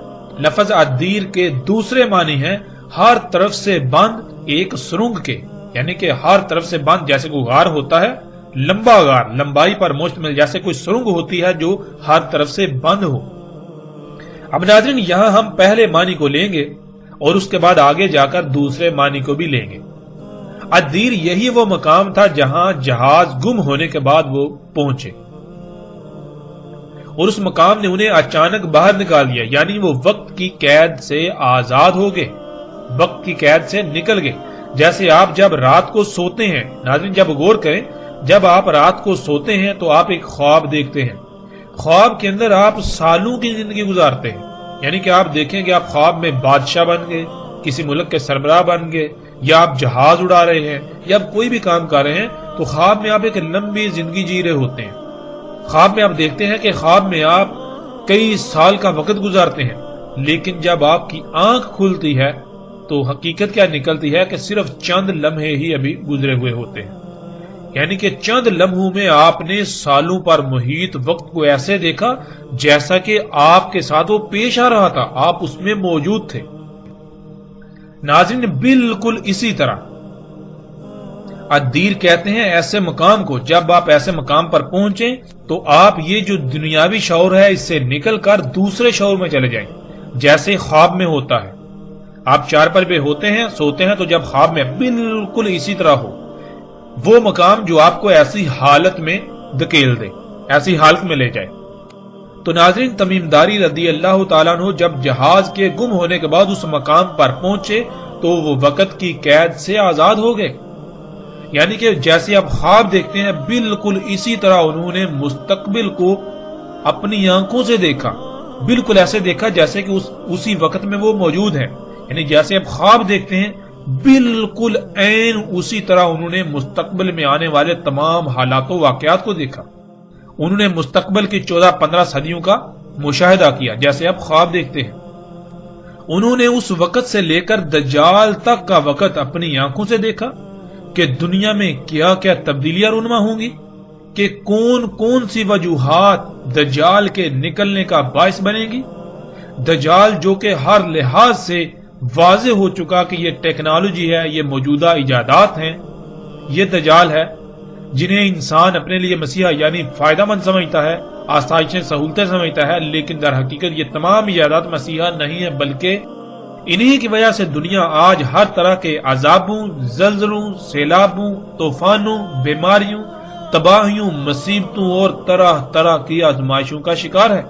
لفظ الدیر کے دوسرے معنی ہیں ہر طرف سے بند ایک سرنگ کے، یعنی کہ ہر طرف سے بند جیسے کوئی غار ہوتا ہے، لمبا غار، لمبائی پر مشتمل، جیسے کوئی سرنگ ہوتی ہے جو ہر طرف سے بند ہو۔ اب ناظرین یہاں ہم پہلے معنی کو لیں گے اور اس کے بعد آگے جا کر دوسرے معنی کو بھی لیں گے۔ الدیر یہی وہ مقام تھا جہاں جہاز گم ہونے کے بعد وہ پہنچے اور اس مقام نے انہیں اچانک باہر نکال دیا، یعنی وہ وقت کی قید سے آزاد ہو گئے، وقت کی قید سے نکل گئے۔ جیسے آپ جب رات کو سوتے ہیں، ناظرین جب غور کریں، جب آپ رات کو سوتے ہیں تو آپ ایک خواب دیکھتے ہیں، خواب کے اندر آپ سالوں کی زندگی گزارتے ہیں، یعنی کہ آپ دیکھیں کہ آپ خواب میں بادشاہ بن گئے، کسی ملک کے سربراہ بن گئے، یا آپ جہاز اڑا رہے ہیں، یا آپ کوئی بھی کام کر رہے ہیں، تو خواب میں آپ ایک لمبی زندگی جی رہے ہوتے ہیں۔ خواب میں آپ دیکھتے ہیں کہ خواب میں آپ کئی سال کا وقت گزارتے ہیں، لیکن جب آپ کی آنکھ کھلتی ہے تو حقیقت کیا نکلتی ہے کہ صرف چند لمحے ہی ابھی گزرے ہوئے ہوتے ہیں، یعنی کہ چند لمحوں میں آپ نے سالوں پر محیط وقت کو ایسے دیکھا جیسا کہ آپ کے ساتھ وہ پیش آ رہا تھا، آپ اس میں موجود تھے۔ ناظرین بالکل اسی طرح الدیر کہتے ہیں ایسے مقام کو، جب آپ ایسے مقام پر پہنچیں تو آپ یہ جو دنیاوی شعور ہے اس سے نکل کر دوسرے شعور میں چلے جائیں، جیسے خواب میں ہوتا ہے۔ آپ چارپائی پہ ہوتے ہیں، سوتے ہیں، تو جب خواب میں بالکل اسی طرح ہو، وہ مقام جو آپ کو ایسی حالت میں دھکیل دے، ایسی حالت میں لے جائے۔ تو ناظرین تمیم داری رضی اللہ تعالیٰ عنہ جب جہاز کے گم ہونے کے بعد اس مقام پر پہنچے تو وہ وقت کی قید سے آزاد ہو گئے، یعنی کہ جیسے آپ خواب دیکھتے ہیں بالکل اسی طرح انہوں نے مستقبل کو اپنی آنکھوں سے دیکھا، بالکل ایسے دیکھا جیسے کہ اسی وقت میں وہ موجود ہے، یعنی جیسے آپ خواب دیکھتے ہیں بالکل عین اسی طرح انہوں نے مستقبل میں آنے والے تمام حالات و واقعات کو دیکھا، انہوں نے مستقبل کی 14-15 صدیوں کا مشاہدہ کیا جیسے آپ خواب دیکھتے ہیں۔ انہوں نے اس وقت سے لے کر دجال تک کا وقت اپنی آنکھوں سے دیکھا کہ دنیا میں کیا کیا تبدیلیاں رونما ہوں گی، کہ کون کون سی وجوہات دجال کے نکلنے کا باعث بنے گی۔ دجال جو کہ ہر لحاظ سے واضح ہو چکا کہ یہ ٹیکنالوجی ہے، یہ موجودہ ایجادات ہیں، یہ دجال ہے جنہیں انسان اپنے لیے مسیحا یعنی فائدہ مند سمجھتا ہے، آسائشیں سہولتیں سمجھتا ہے، لیکن در حقیقت یہ تمام ایجادات مسیحا نہیں ہے، بلکہ انہی کی وجہ سے دنیا آج ہر طرح کے عذابوں، زلزلوں، سیلابوں، طوفانوں، بیماریوں، تباہیوں، مصیبتوں اور طرح طرح کی آزمائشوں کا شکار ہے،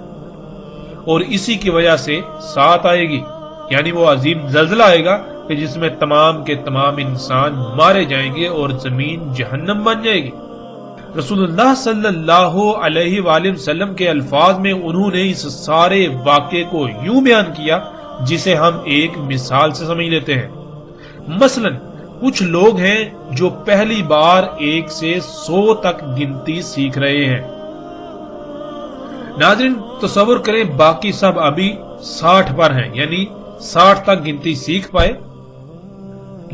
اور اسی کی وجہ سے ساتھ آئے گی، یعنی وہ عظیم زلزلہ آئے گا کہ جس میں تمام کے تمام انسان مارے جائیں گے اور زمین جہنم بن جائے گی۔ رسول اللہ صلی اللہ علیہ وآلہ وسلم کے الفاظ میں انہوں نے اس سارے واقعے کو یوں بیان کیا جسے ہم ایک مثال سے سمجھ لیتے ہیں۔ مثلا کچھ لوگ ہیں جو پہلی بار 1 سے 100 تک گنتی سیکھ رہے ہیں۔ ناظرین تصور کریں باقی سب ابھی 60 پر ہیں، یعنی 60 تک گنتی سیکھ پائے،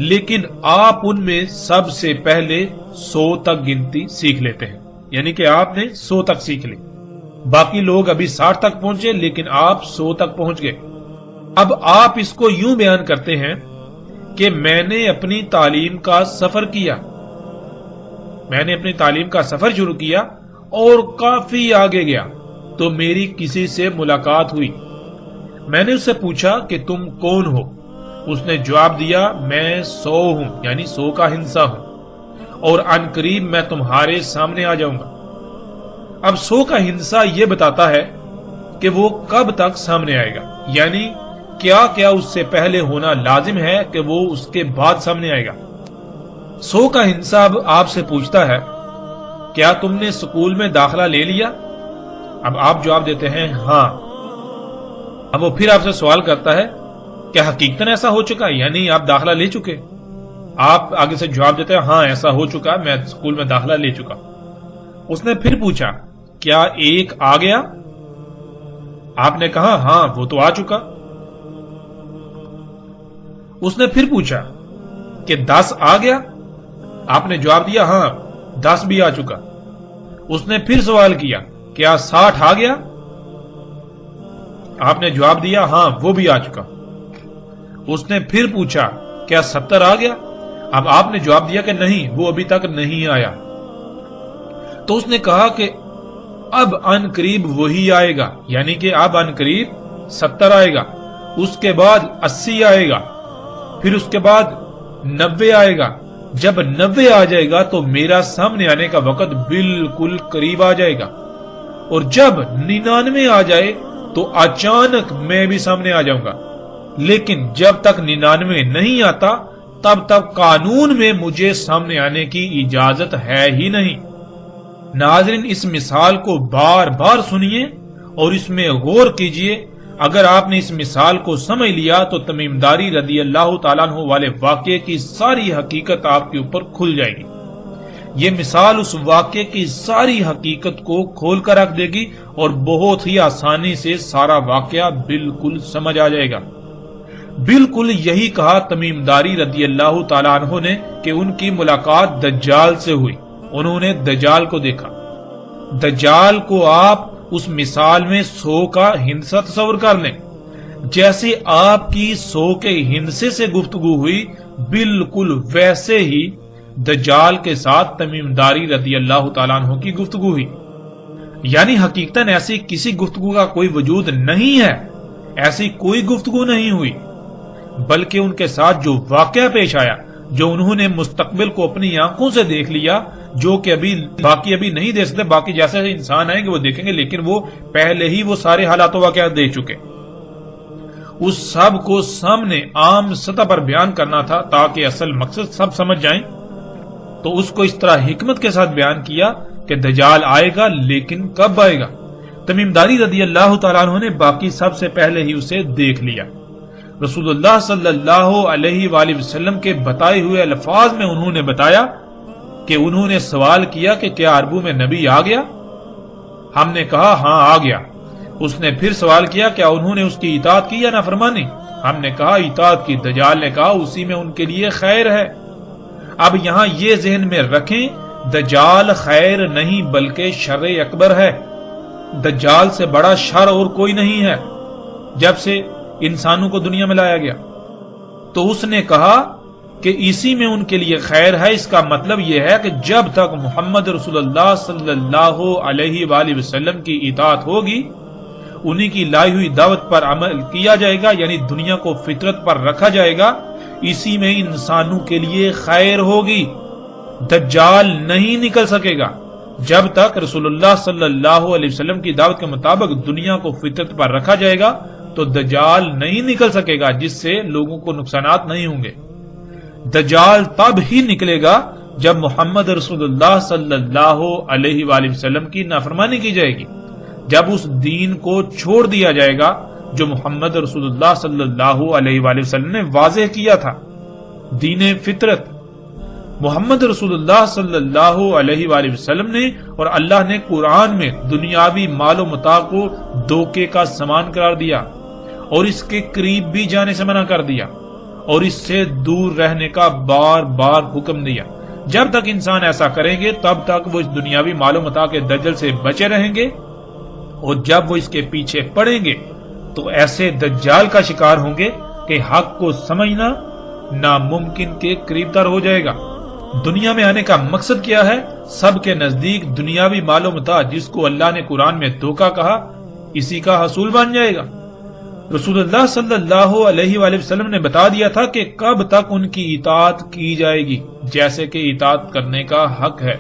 لیکن آپ ان میں سب سے پہلے 100 تک گنتی سیکھ لیتے ہیں، یعنی کہ آپ نے 100 تک سیکھ لی، باقی لوگ ابھی 60 تک پہنچے لیکن آپ 100 تک پہنچ گئے۔ اب آپ اس کو یوں بیان کرتے ہیں کہ میں نے اپنی تعلیم کا سفر کیا، میں نے اپنی تعلیم کا سفر شروع کیا اور کافی آگے گیا تو میری کسی سے ملاقات ہوئی، میں نے اس سے پوچھا کہ تم کون ہو؟ اس نے جواب دیا میں 100 ہوں، یعنی 100 کا ہندسہ ہوں، اور عن قریب میں تمہارے سامنے آ جاؤں گا۔ اب 100 کا ہندسہ یہ بتاتا ہے کہ وہ کب تک سامنے آئے گا، یعنی کیا کیا اس سے پہلے ہونا لازم ہے کہ وہ اس کے بعد سامنے آئے گا۔ 100 کا ہندسہ اب آپ سے پوچھتا ہے کیا تم نے سکول میں داخلہ لے لیا؟ اب آپ جواب دیتے ہیں ہاں۔ اب وہ پھر آپ سے سوال کرتا ہے کیا حقیقتاً ایسا ہو چکا، یعنی آپ داخلہ لے چکے؟ آپ آگے سے جواب دیتے ہیں ہاں ایسا ہو چکا، میں سکول میں داخلہ لے چکا۔ اس نے پھر پوچھا کیا 1 آ گیا؟ آپ نے کہا ہاں وہ تو آ چکا۔ اس نے پھر پوچھا کہ 10 آ گیا؟ آپ نے جواب دیا ہاں 10 بھی آ چکا۔ اس نے پھر سوال کیا کیا 60 آ گیا؟ آپ نے جواب دیا ہاں وہ بھی آ چکا۔ اس نے پھر پوچھا کیا 70 آ گیا؟ اب آپ نے جواب دیا کہ نہیں وہ ابھی تک نہیں آیا۔ تو اس نے کہا کہ اب عن قریب وہی آئے گا، یعنی کہ اب عن قریب 70 آئے گا، اس کے بعد 80 آئے گا، پھر اس کے بعد 90 آئے گا۔ جب 90 آ جائے گا تو میرا سامنے آنے کا وقت بالکل قریب آ جائے گا، اور جب 99 آ جائے تو اچانک میں بھی سامنے آ جاؤں گا، لیکن جب تک 99 نہیں آتا تب تک قانون میں مجھے سامنے آنے کی اجازت ہے ہی نہیں۔ ناظرین، اس مثال کو بار بار سنیے اور اس میں غور کیجئے۔ اگر آپ نے اس مثال کو سمجھ لیا تو تمیم داری رضی اللہ تعالیٰ عنہ والے واقعے کی ساری حقیقت آپ کے اوپر کھل جائے گی۔ یہ مثال اس واقعے کی ساری حقیقت کو کھول کر رکھ دے گی اور بہت ہی آسانی سے سارا واقعہ بالکل سمجھ آ جائے گا۔ بالکل یہی کہا تمیم داری رضی اللہ تعالیٰ عنہ نے کہ ان کی ملاقات دجال سے ہوئی، انہوں نے دجال کو دیکھا۔ دجال کو آپ اس مثال میں سو کا ہندسہ تصور کر لیں، جیسے آپ کی سو کے ہندسے سے گفتگو ہوئی بالکل ویسے ہی دجال کے ساتھ تمیم داری رضی اللہ تعالیٰ عنہ کی گفتگو ہوئی۔ یعنی حقیقتاً ایسی کسی گفتگو کا کوئی وجود نہیں ہے، ایسی کوئی گفتگو نہیں ہوئی، بلکہ ان کے ساتھ جو واقعہ پیش آیا، جو انہوں نے مستقبل کو اپنی آنکھوں سے دیکھ لیا، جو کہ باقی ابھی نہیں دیکھ سکتے، باقی جیسے انسان آئیں گے وہ دیکھیں گے، لیکن وہ پہلے ہی وہ سارے حالات و واقعات دیکھ چکے۔ اس سب کو سامنے عام سطح پر بیان کرنا تھا تاکہ اصل مقصد سب سمجھ جائیں، تو اس کو اس طرح حکمت کے ساتھ بیان کیا کہ دجال آئے گا، لیکن کب آئے گا؟ تمیم داری رضی اللہ تعالیٰ عنہ نے باقی سب سے پہلے ہی اسے دیکھ لیا۔ رسول اللہ صلی اللہ علیہ وآلہ وسلم کے بتائے ہوئے الفاظ میں انہوں نے بتایا کہ انہوں نے سوال کیا کہ کیا عربوں میں نبی آ گیا؟ ہم نے کہا ہاں آ گیا۔ اس نے پھر سوال کیا کیا انہوں نے اس کی اطاعت کی یا نافرمانی؟ ہم نے کہا اطاعت کی۔ دجال نے کہا اسی میں ان کے لیے خیر ہے۔ اب یہاں یہ ذہن میں رکھیں، دجال خیر نہیں بلکہ شر اکبر ہے۔ دجال سے بڑا شر اور کوئی نہیں ہے جب سے انسانوں کو دنیا میں لایا گیا۔ تو اس نے کہا کہ اسی میں ان کے لیے خیر ہے، اس کا مطلب یہ ہے کہ جب تک محمد رسول اللہ صلی اللہ علیہ وآلہ وسلم کی اطاعت ہوگی، انہی کی لائی ہوئی دعوت پر عمل کیا جائے گا، یعنی دنیا کو فطرت پر رکھا جائے گا، اسی میں انسانوں کے لیے خیر ہوگی۔ دجال نہیں نکل سکے گا جب تک رسول اللہ صلی اللہ علیہ وسلم کی دعوت کے مطابق دنیا کو فطرت پر رکھا جائے گا تو دجال نہیں نکل سکے گا، جس سے لوگوں کو نقصانات نہیں ہوں گے۔ دجال تب ہی نکلے گا جب محمد رسول اللہ صلی اللہ علیہ وآلہ وسلم کی نافرمانی کی جائے گی، جب اس دین کو چھوڑ دیا جائے گا جو محمد رسول اللہ صلی اللہ علیہ وآلہ وسلم نے واضح کیا تھا، دین فطرت۔ محمد رسول اللہ صلی اللہ علیہ وآلہ وسلم نے اور اللہ نے قرآن میں دنیاوی مال و متاع کو دھوکے کا سامان قرار دیا اور اس کے قریب بھی جانے سے منع کر دیا اور اس سے دور رہنے کا بار بار حکم دیا۔ جب تک انسان ایسا کریں گے تب تک وہ اس دنیاوی مال و متاع کے دجل سے بچے رہیں گے، اور جب وہ اس کے پیچھے پڑیں گے تو ایسے دجال کا شکار ہوں گے کہ حق کو سمجھنا ناممکن کے قریب تر ہو جائے گا۔ دنیا میں آنے کا مقصد کیا ہے؟ سب کے نزدیک دنیاوی مال و متاع، جس کو اللہ نے قرآن میں دھوکہ کہا، اسی کا حصول بن جائے گا۔ رسول اللہ صلی اللہ علیہ وآلہ وسلم نے بتا دیا تھا کہ کب تک ان کی اطاعت کی جائے گی، جیسے کہ اطاعت کرنے کا حق ہے۔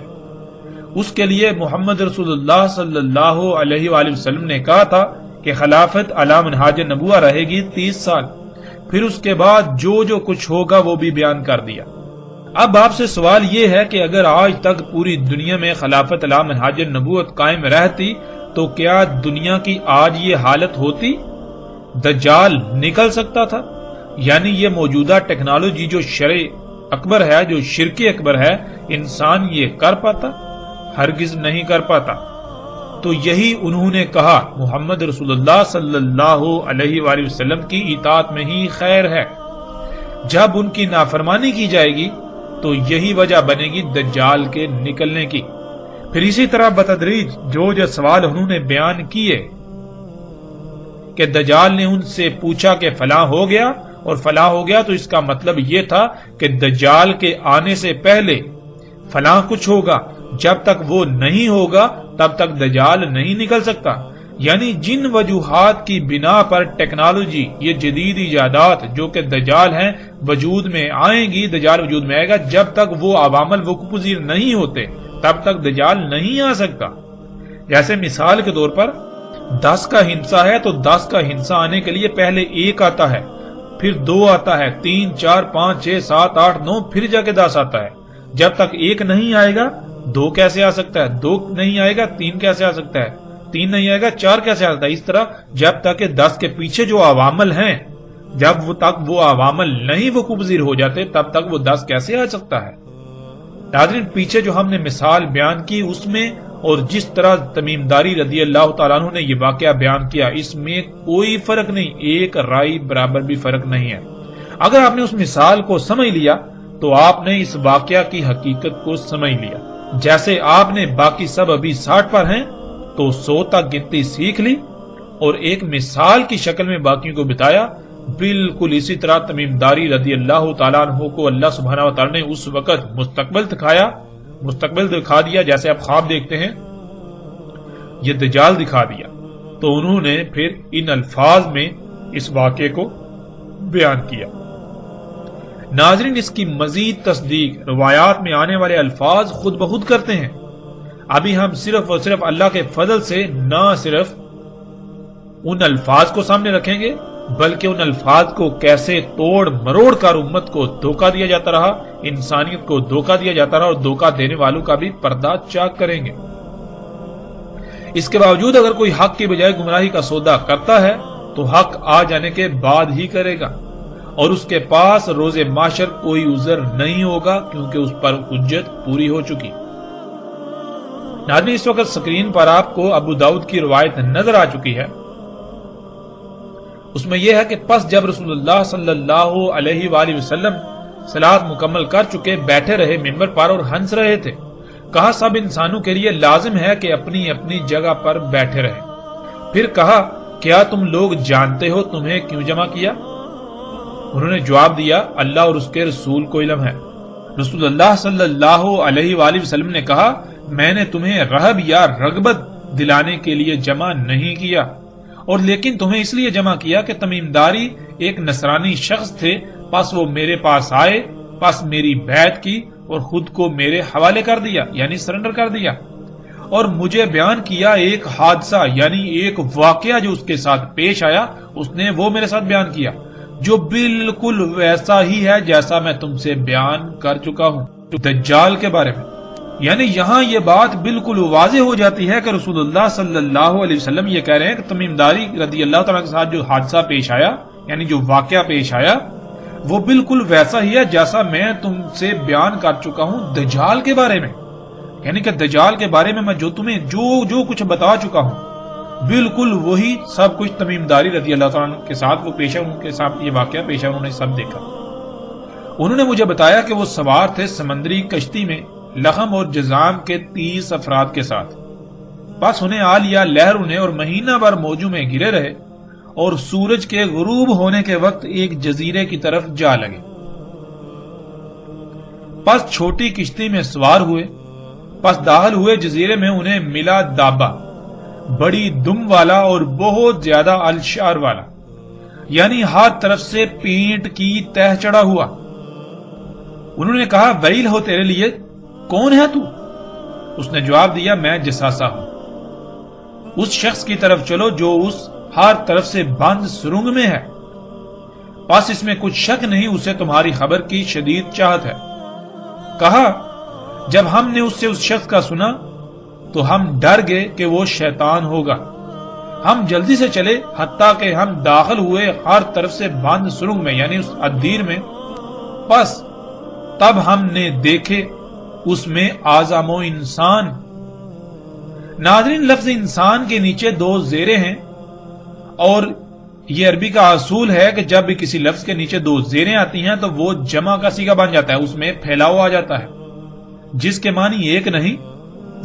اس کے لیے محمد رسول اللہ صلی اللہ علیہ وآلہ وسلم نے کہا تھا کہ خلافت علی منہاج نبوہ رہے گی 30 سال، پھر اس کے بعد جو کچھ ہوگا وہ بھی بیان کر دیا۔ اب آپ سے سوال یہ ہے کہ اگر آج تک پوری دنیا میں خلافت علی منہاج نبوت قائم رہتی تو کیا دنیا کی آج یہ حالت ہوتی؟ دجال نکل سکتا تھا؟ یعنی یہ موجودہ ٹیکنالوجی جو شر اکبر ہے، جو شرک اکبر ہے، انسان یہ کر پاتا؟ ہرگز نہیں کر پاتا۔ تو یہی انہوں نے کہا محمد رسول اللہ صلی اللہ علیہ وآلہ وسلم کی اطاعت میں ہی خیر ہے۔ جب ان کی نافرمانی کی جائے گی تو یہی وجہ بنے گی دجال کے نکلنے کی۔ پھر اسی طرح بتدریج جو سوال انہوں نے بیان کیے کہ دجال نے ان سے پوچھا کہ فلاں ہو گیا اور فلاں ہو گیا، تو اس کا مطلب یہ تھا کہ دجال کے آنے سے پہلے فلاں کچھ ہوگا، جب تک وہ نہیں ہوگا تب تک دجال نہیں نکل سکتا۔ یعنی جن وجوہات کی بنا پر ٹیکنالوجی، یہ جدید ایجادات جو کہ دجال ہیں، وجود میں آئیں گی، دجال وجود میں آئے گا، جب تک وہ عوام الوقوع پذیر نہیں ہوتے تب تک دجال نہیں آ سکتا۔ جیسے مثال کے طور پر 10 کا ہندسہ ہے تو 10 کا ہندسہ آنے کے لیے پہلے 1 آتا ہے، پھر 2 آتا ہے، 3 4 5 6 7 8 9، پھر جا کے 10 آتا ہے۔ جب تک 1 نہیں آئے گا 2 کیسے آ سکتا ہے، 2 نہیں آئے گا 3 کیسے آ سکتا ہے، 3 نہیں آئے گا 4 کیسے آ سکتا ہے۔ اس طرح جب تک کہ 10 کے پیچھے جو عوامل ہیں، جب وہ عوامل نہیں وقوع پذیر ہو جاتے، تب تک وہ 10 کیسے آ سکتا ہے۔ ناظرین، پیچھے جو ہم نے مثال بیان کی اس میں اور جس طرح تمیم داری رضی اللہ تعالیٰ عنہ نے یہ واقعہ بیان کیا، اس میں کوئی فرق نہیں، ایک رائی برابر بھی فرق نہیں ہے۔ اگر آپ نے اس مثال کو سمجھ لیا تو آپ نے اس واقعہ کی حقیقت کو سمجھ لیا۔ جیسے آپ نے باقی سب ابھی 60 پر ہیں تو 100 تک گنتی سیکھ لی اور ایک مثال کی شکل میں باقیوں کو بتایا، بالکل اسی طرح تمیم داری رضی اللہ تعالیٰ عنہ کو اللہ سبحانہ و تعالیٰ نے اس وقت مستقبل دکھا دیا، جیسے آپ خواب دیکھتے ہیں، یہ دجال دکھا دیا، تو انہوں نے پھر ان الفاظ میں اس واقعے کو بیان کیا۔ ناظرین، اس کی مزید تصدیق روایات میں آنے والے الفاظ خود بخود کرتے ہیں۔ ابھی ہم صرف اور صرف اللہ کے فضل سے نہ صرف ان الفاظ کو سامنے رکھیں گے، بلکہ ان الفاظ کو کیسے توڑ مروڑ کر امت کو دھوکہ دیا جاتا رہا، انسانیت کو دھوکہ دیا جاتا رہا، اور دھوکہ دینے والوں کا بھی پردہ چاک کریں گے۔ اس کے باوجود اگر کوئی حق کی بجائے گمراہی کا سودا کرتا ہے تو حق آ جانے کے بعد ہی کرے گا، اور اس کے پاس روز محشر کوئی عذر نہیں ہوگا، کیونکہ اس پر حجت پوری ہو چکی۔ ناظرین، اس وقت سکرین پر آپ کو ابو داؤد کی روایت نظر آ چکی ہے۔ اس میں یہ ہے کہ پس جب رسول اللہ صلی اللہ علیہ وآلہ وسلم صلاۃ مکمل کر چکے بیٹھے رہے منبر پر اور ہنس رہے تھے، کہا سب انسانوں کے لیے لازم ہے کہ اپنی اپنی جگہ پر بیٹھے رہیں۔ پھر کہا کیا تم لوگ جانتے ہو تمہیں کیوں جمع کیا؟ انہوں نے جواب دیا اللہ اور اس کے رسول کو علم ہے۔ رسول اللہ صلی اللہ علیہ وآلہ وسلم نے کہا میں نے تمہیں رہب یا رغبت دلانے کے لیے جمع نہیں کیا، اور لیکن تمہیں اس لیے جمع کیا کہ تمیم داری ایک نصرانی شخص تھے، پس وہ میرے پاس آئے، پس میری بیعت کی اور خود کو میرے حوالے کر دیا، یعنی سرنڈر کر دیا، اور مجھے بیان کیا ایک حادثہ، یعنی ایک واقعہ جو اس کے ساتھ پیش آیا، اس نے وہ میرے ساتھ بیان کیا جو بالکل ویسا ہی ہے جیسا میں تم سے بیان کر چکا ہوں دجال کے بارے میں۔ یعنی یہاں یہ بات بالکل واضح ہو جاتی ہے کہ رسول اللہ صلی اللہ علیہ وسلم یہ کہہ رہے ہیں کہ تمیم داری رضی اللہ تعالیٰ کے ساتھ جو حادثہ پیش آیا، یعنی جو واقعہ پیش آیا، وہ بالکل ویسا ہی ہے جیسا میں تم سے بیان کر چکا ہوں دجال کے بارے میں۔ یعنی کہ دجال کے بارے میں جو تمہیں جو کچھ بتا چکا ہوں، بالکل وہی سب کچھ تمیم داری رضی اللہ تعالیٰ کے ساتھ وہ پیش ہے، ان کے ساتھ یہ واقعہ پیش ہے، انہوں نے سب دیکھا۔ انہوں نے مجھے بتایا کہ وہ سوار تھے سمندری کشتی میں لخم اور جزام کے 30 افراد کے ساتھ، بس انہیں آ لیا لہر انہیں، اور مہینہ بھر موجوں میں گرے رہے، اور سورج کے غروب ہونے کے وقت ایک جزیرے کی طرف جا لگے۔ پس چھوٹی کشتی میں سوار ہوئے، پس داخل ہوئے جزیرے میں، انہیں ملا دابا، بڑی دم والا اور بہت زیادہ الشعر والا، یعنی ہر طرف سے پینٹ کی تہ چڑھا ہوا۔ انہوں نے کہا ویل ہو تیرے لیے، کون ہے تو؟ اس نے جواب دیا میں جساسا ہوں۔ اس شخص کی طرف چلو جو اس ہر طرف سے بند سرنگ میں ہے، پس اس میں کچھ شک نہیں اسے تمہاری خبر کی شدید چاہت ہے۔ کہا جب ہم نے اس سے اس شخص کا سنا تو ہم ڈر گئے کہ وہ شیطان ہوگا، ہم جلدی سے چلے حتیٰ کہ ہم داخل ہوئے ہر طرف سے بند سرنگ میں، یعنی اس ادیر میں، پس تب ہم نے دیکھے اس میں آزم و انسان۔ ناظرین، لفظ انسان کے نیچے 2 زیریں ہیں، اور یہ عربی کا اصول ہے کہ جب بھی کسی لفظ کے نیچے 2 زیریں آتی ہیں تو وہ جمع کا صیغہ بن جاتا ہے، اس میں پھیلاؤ آ جاتا ہے، جس کے معنی ایک نہیں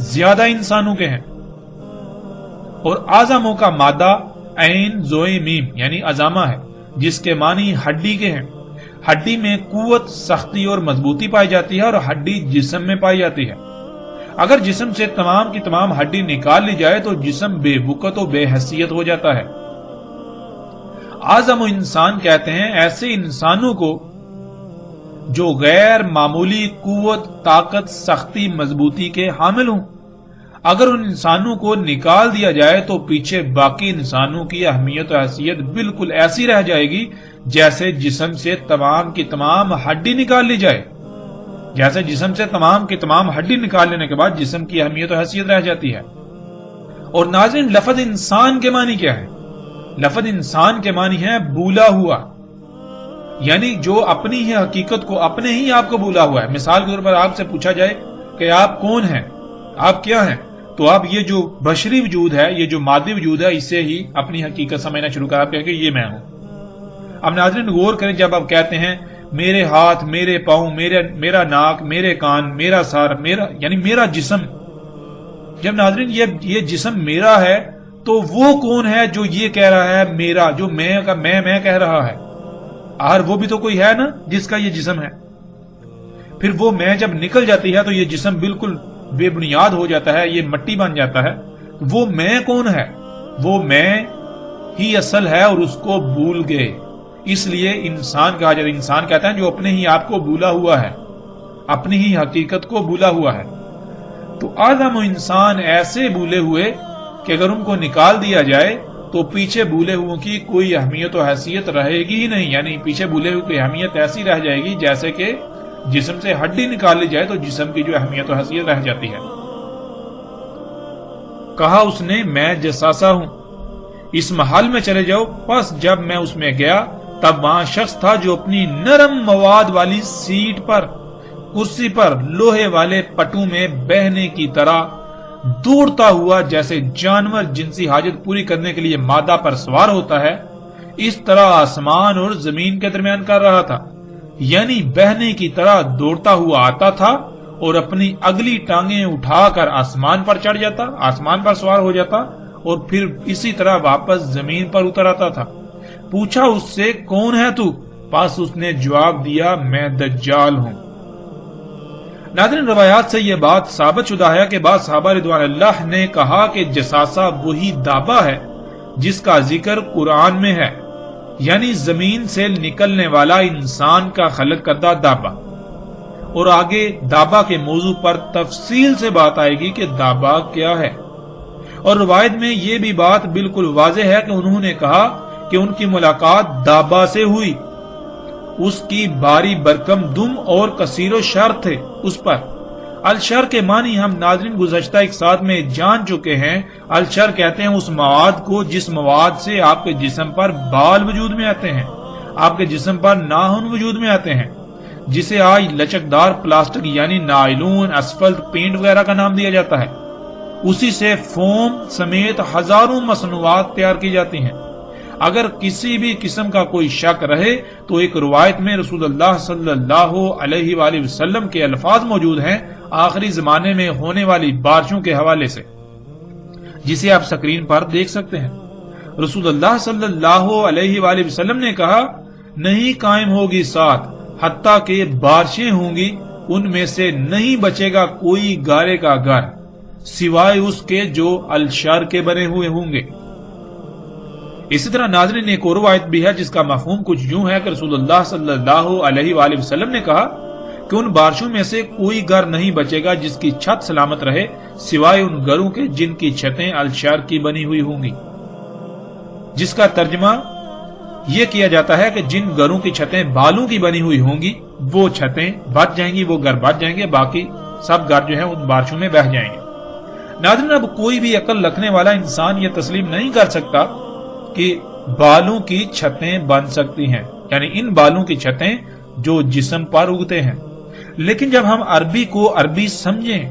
زیادہ انسانوں کے ہیں۔ اور آزموں کا مادہ عین زوئے میم یعنی عزامہ ہے، جس کے معنی ہڈی کے ہیں۔ ہڈی میں قوت، سختی اور مضبوطی پائی جاتی ہے، اور ہڈی جسم میں پائی جاتی ہے۔ اگر جسم سے تمام کی تمام ہڈی نکال لی جائے تو جسم بے وقت و بے حیثیت ہو جاتا ہے۔ اعظم و انسان کہتے ہیں ایسے انسانوں کو جو غیر معمولی قوت، طاقت، سختی، مضبوطی کے حامل ہوں۔ اگر ان انسانوں کو نکال دیا جائے تو پیچھے باقی انسانوں کی اہمیت و حیثیت بالکل ایسی رہ جائے گی جیسے جسم سے تمام کی تمام ہڈی نکال لی جائے، جیسے جسم سے تمام کی تمام ہڈی نکال لینے کے بعد جسم کی اہمیت و حیثیت رہ جاتی ہے۔ اور ناظرین، لفظ انسان کے معنی کیا ہے؟ لفظ انسان کے معنی ہے بولا ہوا، یعنی جو اپنی ہی حقیقت کو، اپنے ہی آپ کو بولا ہوا ہے۔ مثال کے طور پر آپ سے پوچھا جائے کہ آپ کون ہیں، آپ کیا ہیں، تو آپ یہ جو بشری وجود ہے، یہ جو مادی وجود ہے، اس سے ہی اپنی حقیقت سمجھنا شروع کر، آپ کہیں کہ یہ میں ہوں۔ اب ناظرین غور کریں، جب آپ کہتے ہیں میرے ہاتھ، میرے پاؤں، میرا ناک، میرے کان، میرا سر، یعنی میرا جسم، جب ناظرین یہ جسم میرا ہے تو وہ کون ہے جو یہ کہہ رہا ہے میرا، جو میں کہہ رہا ہے؟ آخر وہ بھی تو کوئی ہے نا جس کا یہ جسم ہے۔ پھر وہ میں جب نکل جاتی ہے تو یہ جسم بالکل بے بنیاد ہو جاتا ہے، یہ مٹی بن جاتا ہے۔ وہ میں کون ہے؟ وہ میں ہی اصل ہے اور اس کو بھول گئے، اس لیے انسان کہا جاتا ہے۔ انسان کہتا ہے جو اپنے ہی آپ کو بھولا ہوا ہے، اپنی ہی حقیقت کو بھولا ہوا ہے۔ تو آدم و انسان ایسے بھولے ہوئے کہ اگر ان کو نکال دیا جائے تو پیچھے بھولے ہوئے کی کوئی اہمیت و حیثیت رہے گی ہی نہیں، یعنی پیچھے بھولے ہوئے کی اہمیت ایسی رہ جائے گی جیسے کہ جسم سے ہڈی نکال لی جائے تو جسم کی جو اہمیت و حیثیت رہ جاتی ہے۔ کہا اس نے میں جساسا ہوں، اس محل میں چلے جاؤ۔ پس جب میں اس میں گیا تب وہاں شخص تھا جو اپنی نرم مواد والی سیٹ پر، کرسی پر لوہے والے پٹوں میں بہنے کی طرح دوڑتا ہوا، جیسے جانور جنسی حاجت پوری کرنے کے لیے مادہ پر سوار ہوتا ہے، اس طرح آسمان اور زمین کے درمیان کر رہا تھا۔ یعنی بہنے کی طرح دوڑتا ہوا آتا تھا اور اپنی اگلی ٹانگیں اٹھا کر آسمان پر چڑھ جاتا، آسمان پر سوار ہو جاتا اور پھر اسی طرح واپس زمین پر اتر آتا تھا۔ پوچھا اس سے کون ہے تو؟ پس اس نے جواب دیا میں دجال ہوں۔ ناظرین روایات سے یہ بات ثابت شدہ ہے کہ بعض صحابہ رضوان اللہ نے کہا کہ جساسہ وہی دابہ ہے جس کا ذکر قرآن میں ہے، یعنی زمین سے نکلنے والا انسان کا خلق کردہ دابہ۔ اور آگے دابہ کے موضوع پر تفصیل سے بات آئے گی کہ دابہ کیا ہے۔ اور روایت میں یہ بھی بات بالکل واضح ہے کہ انہوں نے کہا کہ ان کی ملاقات دابہ سے ہوئی، اس کی باری برکم دم اور کثیر و شر تھے اس پر۔ الشر کے معنی ہم ناظرین گزشتہ ایک ساتھ میں جان چکے ہیں۔ الشر کہتے ہیں اس مواد کو جس مواد سے آپ کے جسم پر بال وجود میں آتے ہیں، آپ کے جسم پر ناخن وجود میں آتے ہیں، جسے آج لچکدار پلاسٹک یعنی نائلون، اسفلٹ، پینٹ وغیرہ کا نام دیا جاتا ہے۔ اسی سے فوم سمیت ہزاروں مصنوعات تیار کی جاتی ہیں۔ اگر کسی بھی قسم کا کوئی شک رہے تو ایک روایت میں رسول اللہ صلی اللہ علیہ وآلہ وسلم کے الفاظ موجود ہیں آخری زمانے میں ہونے والی بارشوں کے حوالے سے، جسے آپ سکرین پر دیکھ سکتے ہیں۔ رسول اللہ صلی اللہ علیہ وآلہ وسلم نے کہا نہیں قائم ہوگی ساتھ حتیٰ کہ بارشیں ہوں گی، ان میں سے نہیں بچے گا کوئی گارے کا گھر سوائے اس کے جو الشر کے بنے ہوئے ہوں گے۔ اسی طرح ناظرین ایک اور روایت بھی ہے جس کا مفہوم کچھ یوں ہے کہ رسول اللہ صلی اللہ علیہ وآلہ وسلم نے کہا کہ ان بارشوں میں سے کوئی گھر نہیں بچے گا جس کی چھت سلامت رہے سوائے ان گھروں کے جن کی چھتیں الشر کی بنی ہوئی ہوں گی، جس کا ترجمہ یہ کیا جاتا ہے کہ جن گھروں کی چھتیں بالوں کی بنی ہوئی ہوں گی وہ چھتیں بچ جائیں گی، وہ گھر بچ جائیں گے، باقی سب گھر جو ہیں ان بارشوں میں بہہ جائیں گے۔ ناظرین اب کوئی بھی عقل رکھنے والا انسان یہ تسلیم نہیں کر سکتا کہ بالوں کی چھتیں بن سکتی ہیں، یعنی ان بالوں کی چھتیں جو جسم پر اگتے ہیں۔ لیکن جب ہم عربی کو عربی سمجھیں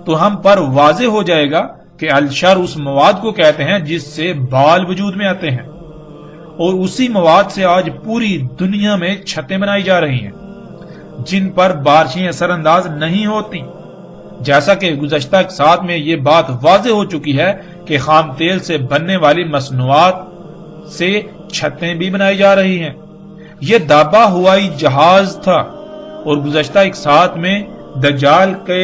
تو ہم پر واضح ہو جائے گا کہ الشر اس مواد کو کہتے ہیں جس سے بال وجود میں آتے ہیں، اور اسی مواد سے آج پوری دنیا میں چھتیں بنائی جا رہی ہیں جن پر بارشیں اثر انداز نہیں ہوتی۔ جیسا کہ گزشتہ ساتھ میں یہ بات واضح ہو چکی ہے کہ خام تیل سے بننے والی مصنوعات سے چھتیں بھی بنائی جا رہی ہیں۔ یہ دابہ ہوائی جہاز تھا، اور گزشتہ ایک ساتھ میں دجال کے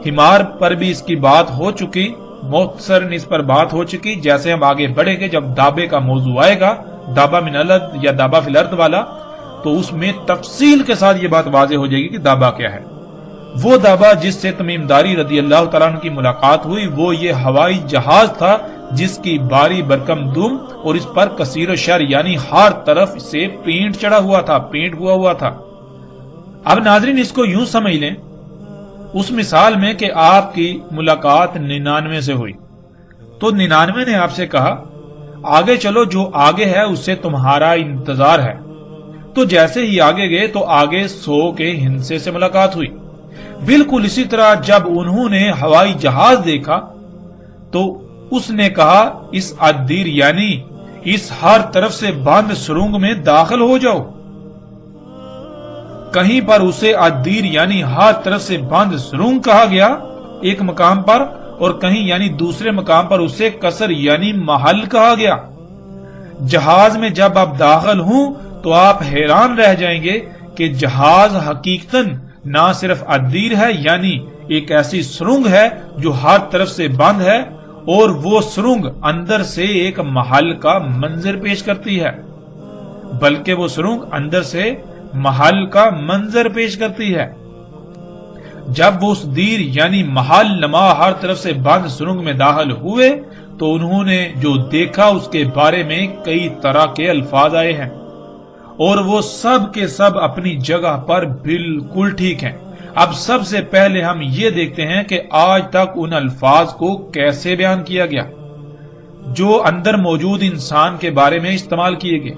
حمار پر بھی اس کی بات ہو چکی، مختصر اس پر بات ہو چکی۔ جیسے ہم آگے بڑھیں گے، جب دابے کا موضوع آئے گا، دابہ من الارض یا دابہ فی الارض والا، تو اس میں تفصیل کے ساتھ یہ بات واضح ہو جائے گی کہ دابہ کیا ہے۔ وہ دابہ جس سے تمیم داری رضی اللہ تعالیٰ عنہ کی ملاقات ہوئی وہ یہ ہوائی جہاز تھا جس کی باری برکم دم اور اس پر کثیر شر یعنی ہر طرف سے پینٹ چڑھا ہوا تھا، پینٹ ہوا تھا۔ اب ناظرین اس کو یوں سمجھ لیں، اس مثال میں کہ آپ کی ملاقات 99 سے ہوئی تو 99 نے آپ سے کہا آگے چلو، جو آگے ہے اس سے تمہارا انتظار ہے، تو جیسے ہی آگے گئے تو آگے 100 کے ہندسے سے ملاقات ہوئی۔ بالکل اسی طرح جب انہوں نے ہوائی جہاز دیکھا تو اس نے کہا اس عدیر یعنی اس ہر طرف سے بند سرنگ میں داخل ہو جاؤ۔ کہیں پر اسے عدیر یعنی ہر طرف سے بند سرنگ کہا گیا ایک مقام پر، اور کہیں یعنی دوسرے مقام پر اسے قصر یعنی محل کہا گیا۔ جہاز میں جب آپ داخل ہوں تو آپ حیران رہ جائیں گے کہ جہاز حقیقتاً نہ صرف عدیر ہے یعنی ایک ایسی سرنگ ہے جو ہر طرف سے بند ہے، اور وہ سرنگ اندر سے ایک محل کا منظر پیش کرتی ہے، بلکہ وہ سرنگ اندر سے محل کا منظر پیش کرتی ہے۔ جب وہ اس دیر یعنی محل نما ہر طرف سے بند سرنگ میں داخل ہوئے تو انہوں نے جو دیکھا اس کے بارے میں کئی طرح کے الفاظ آئے ہیں، اور وہ سب کے سب اپنی جگہ پر بالکل ٹھیک ہیں۔ اب سب سے پہلے ہم یہ دیکھتے ہیں کہ آج تک ان الفاظ کو کیسے بیان کیا گیا جو اندر موجود انسان کے بارے میں استعمال کیے گئے۔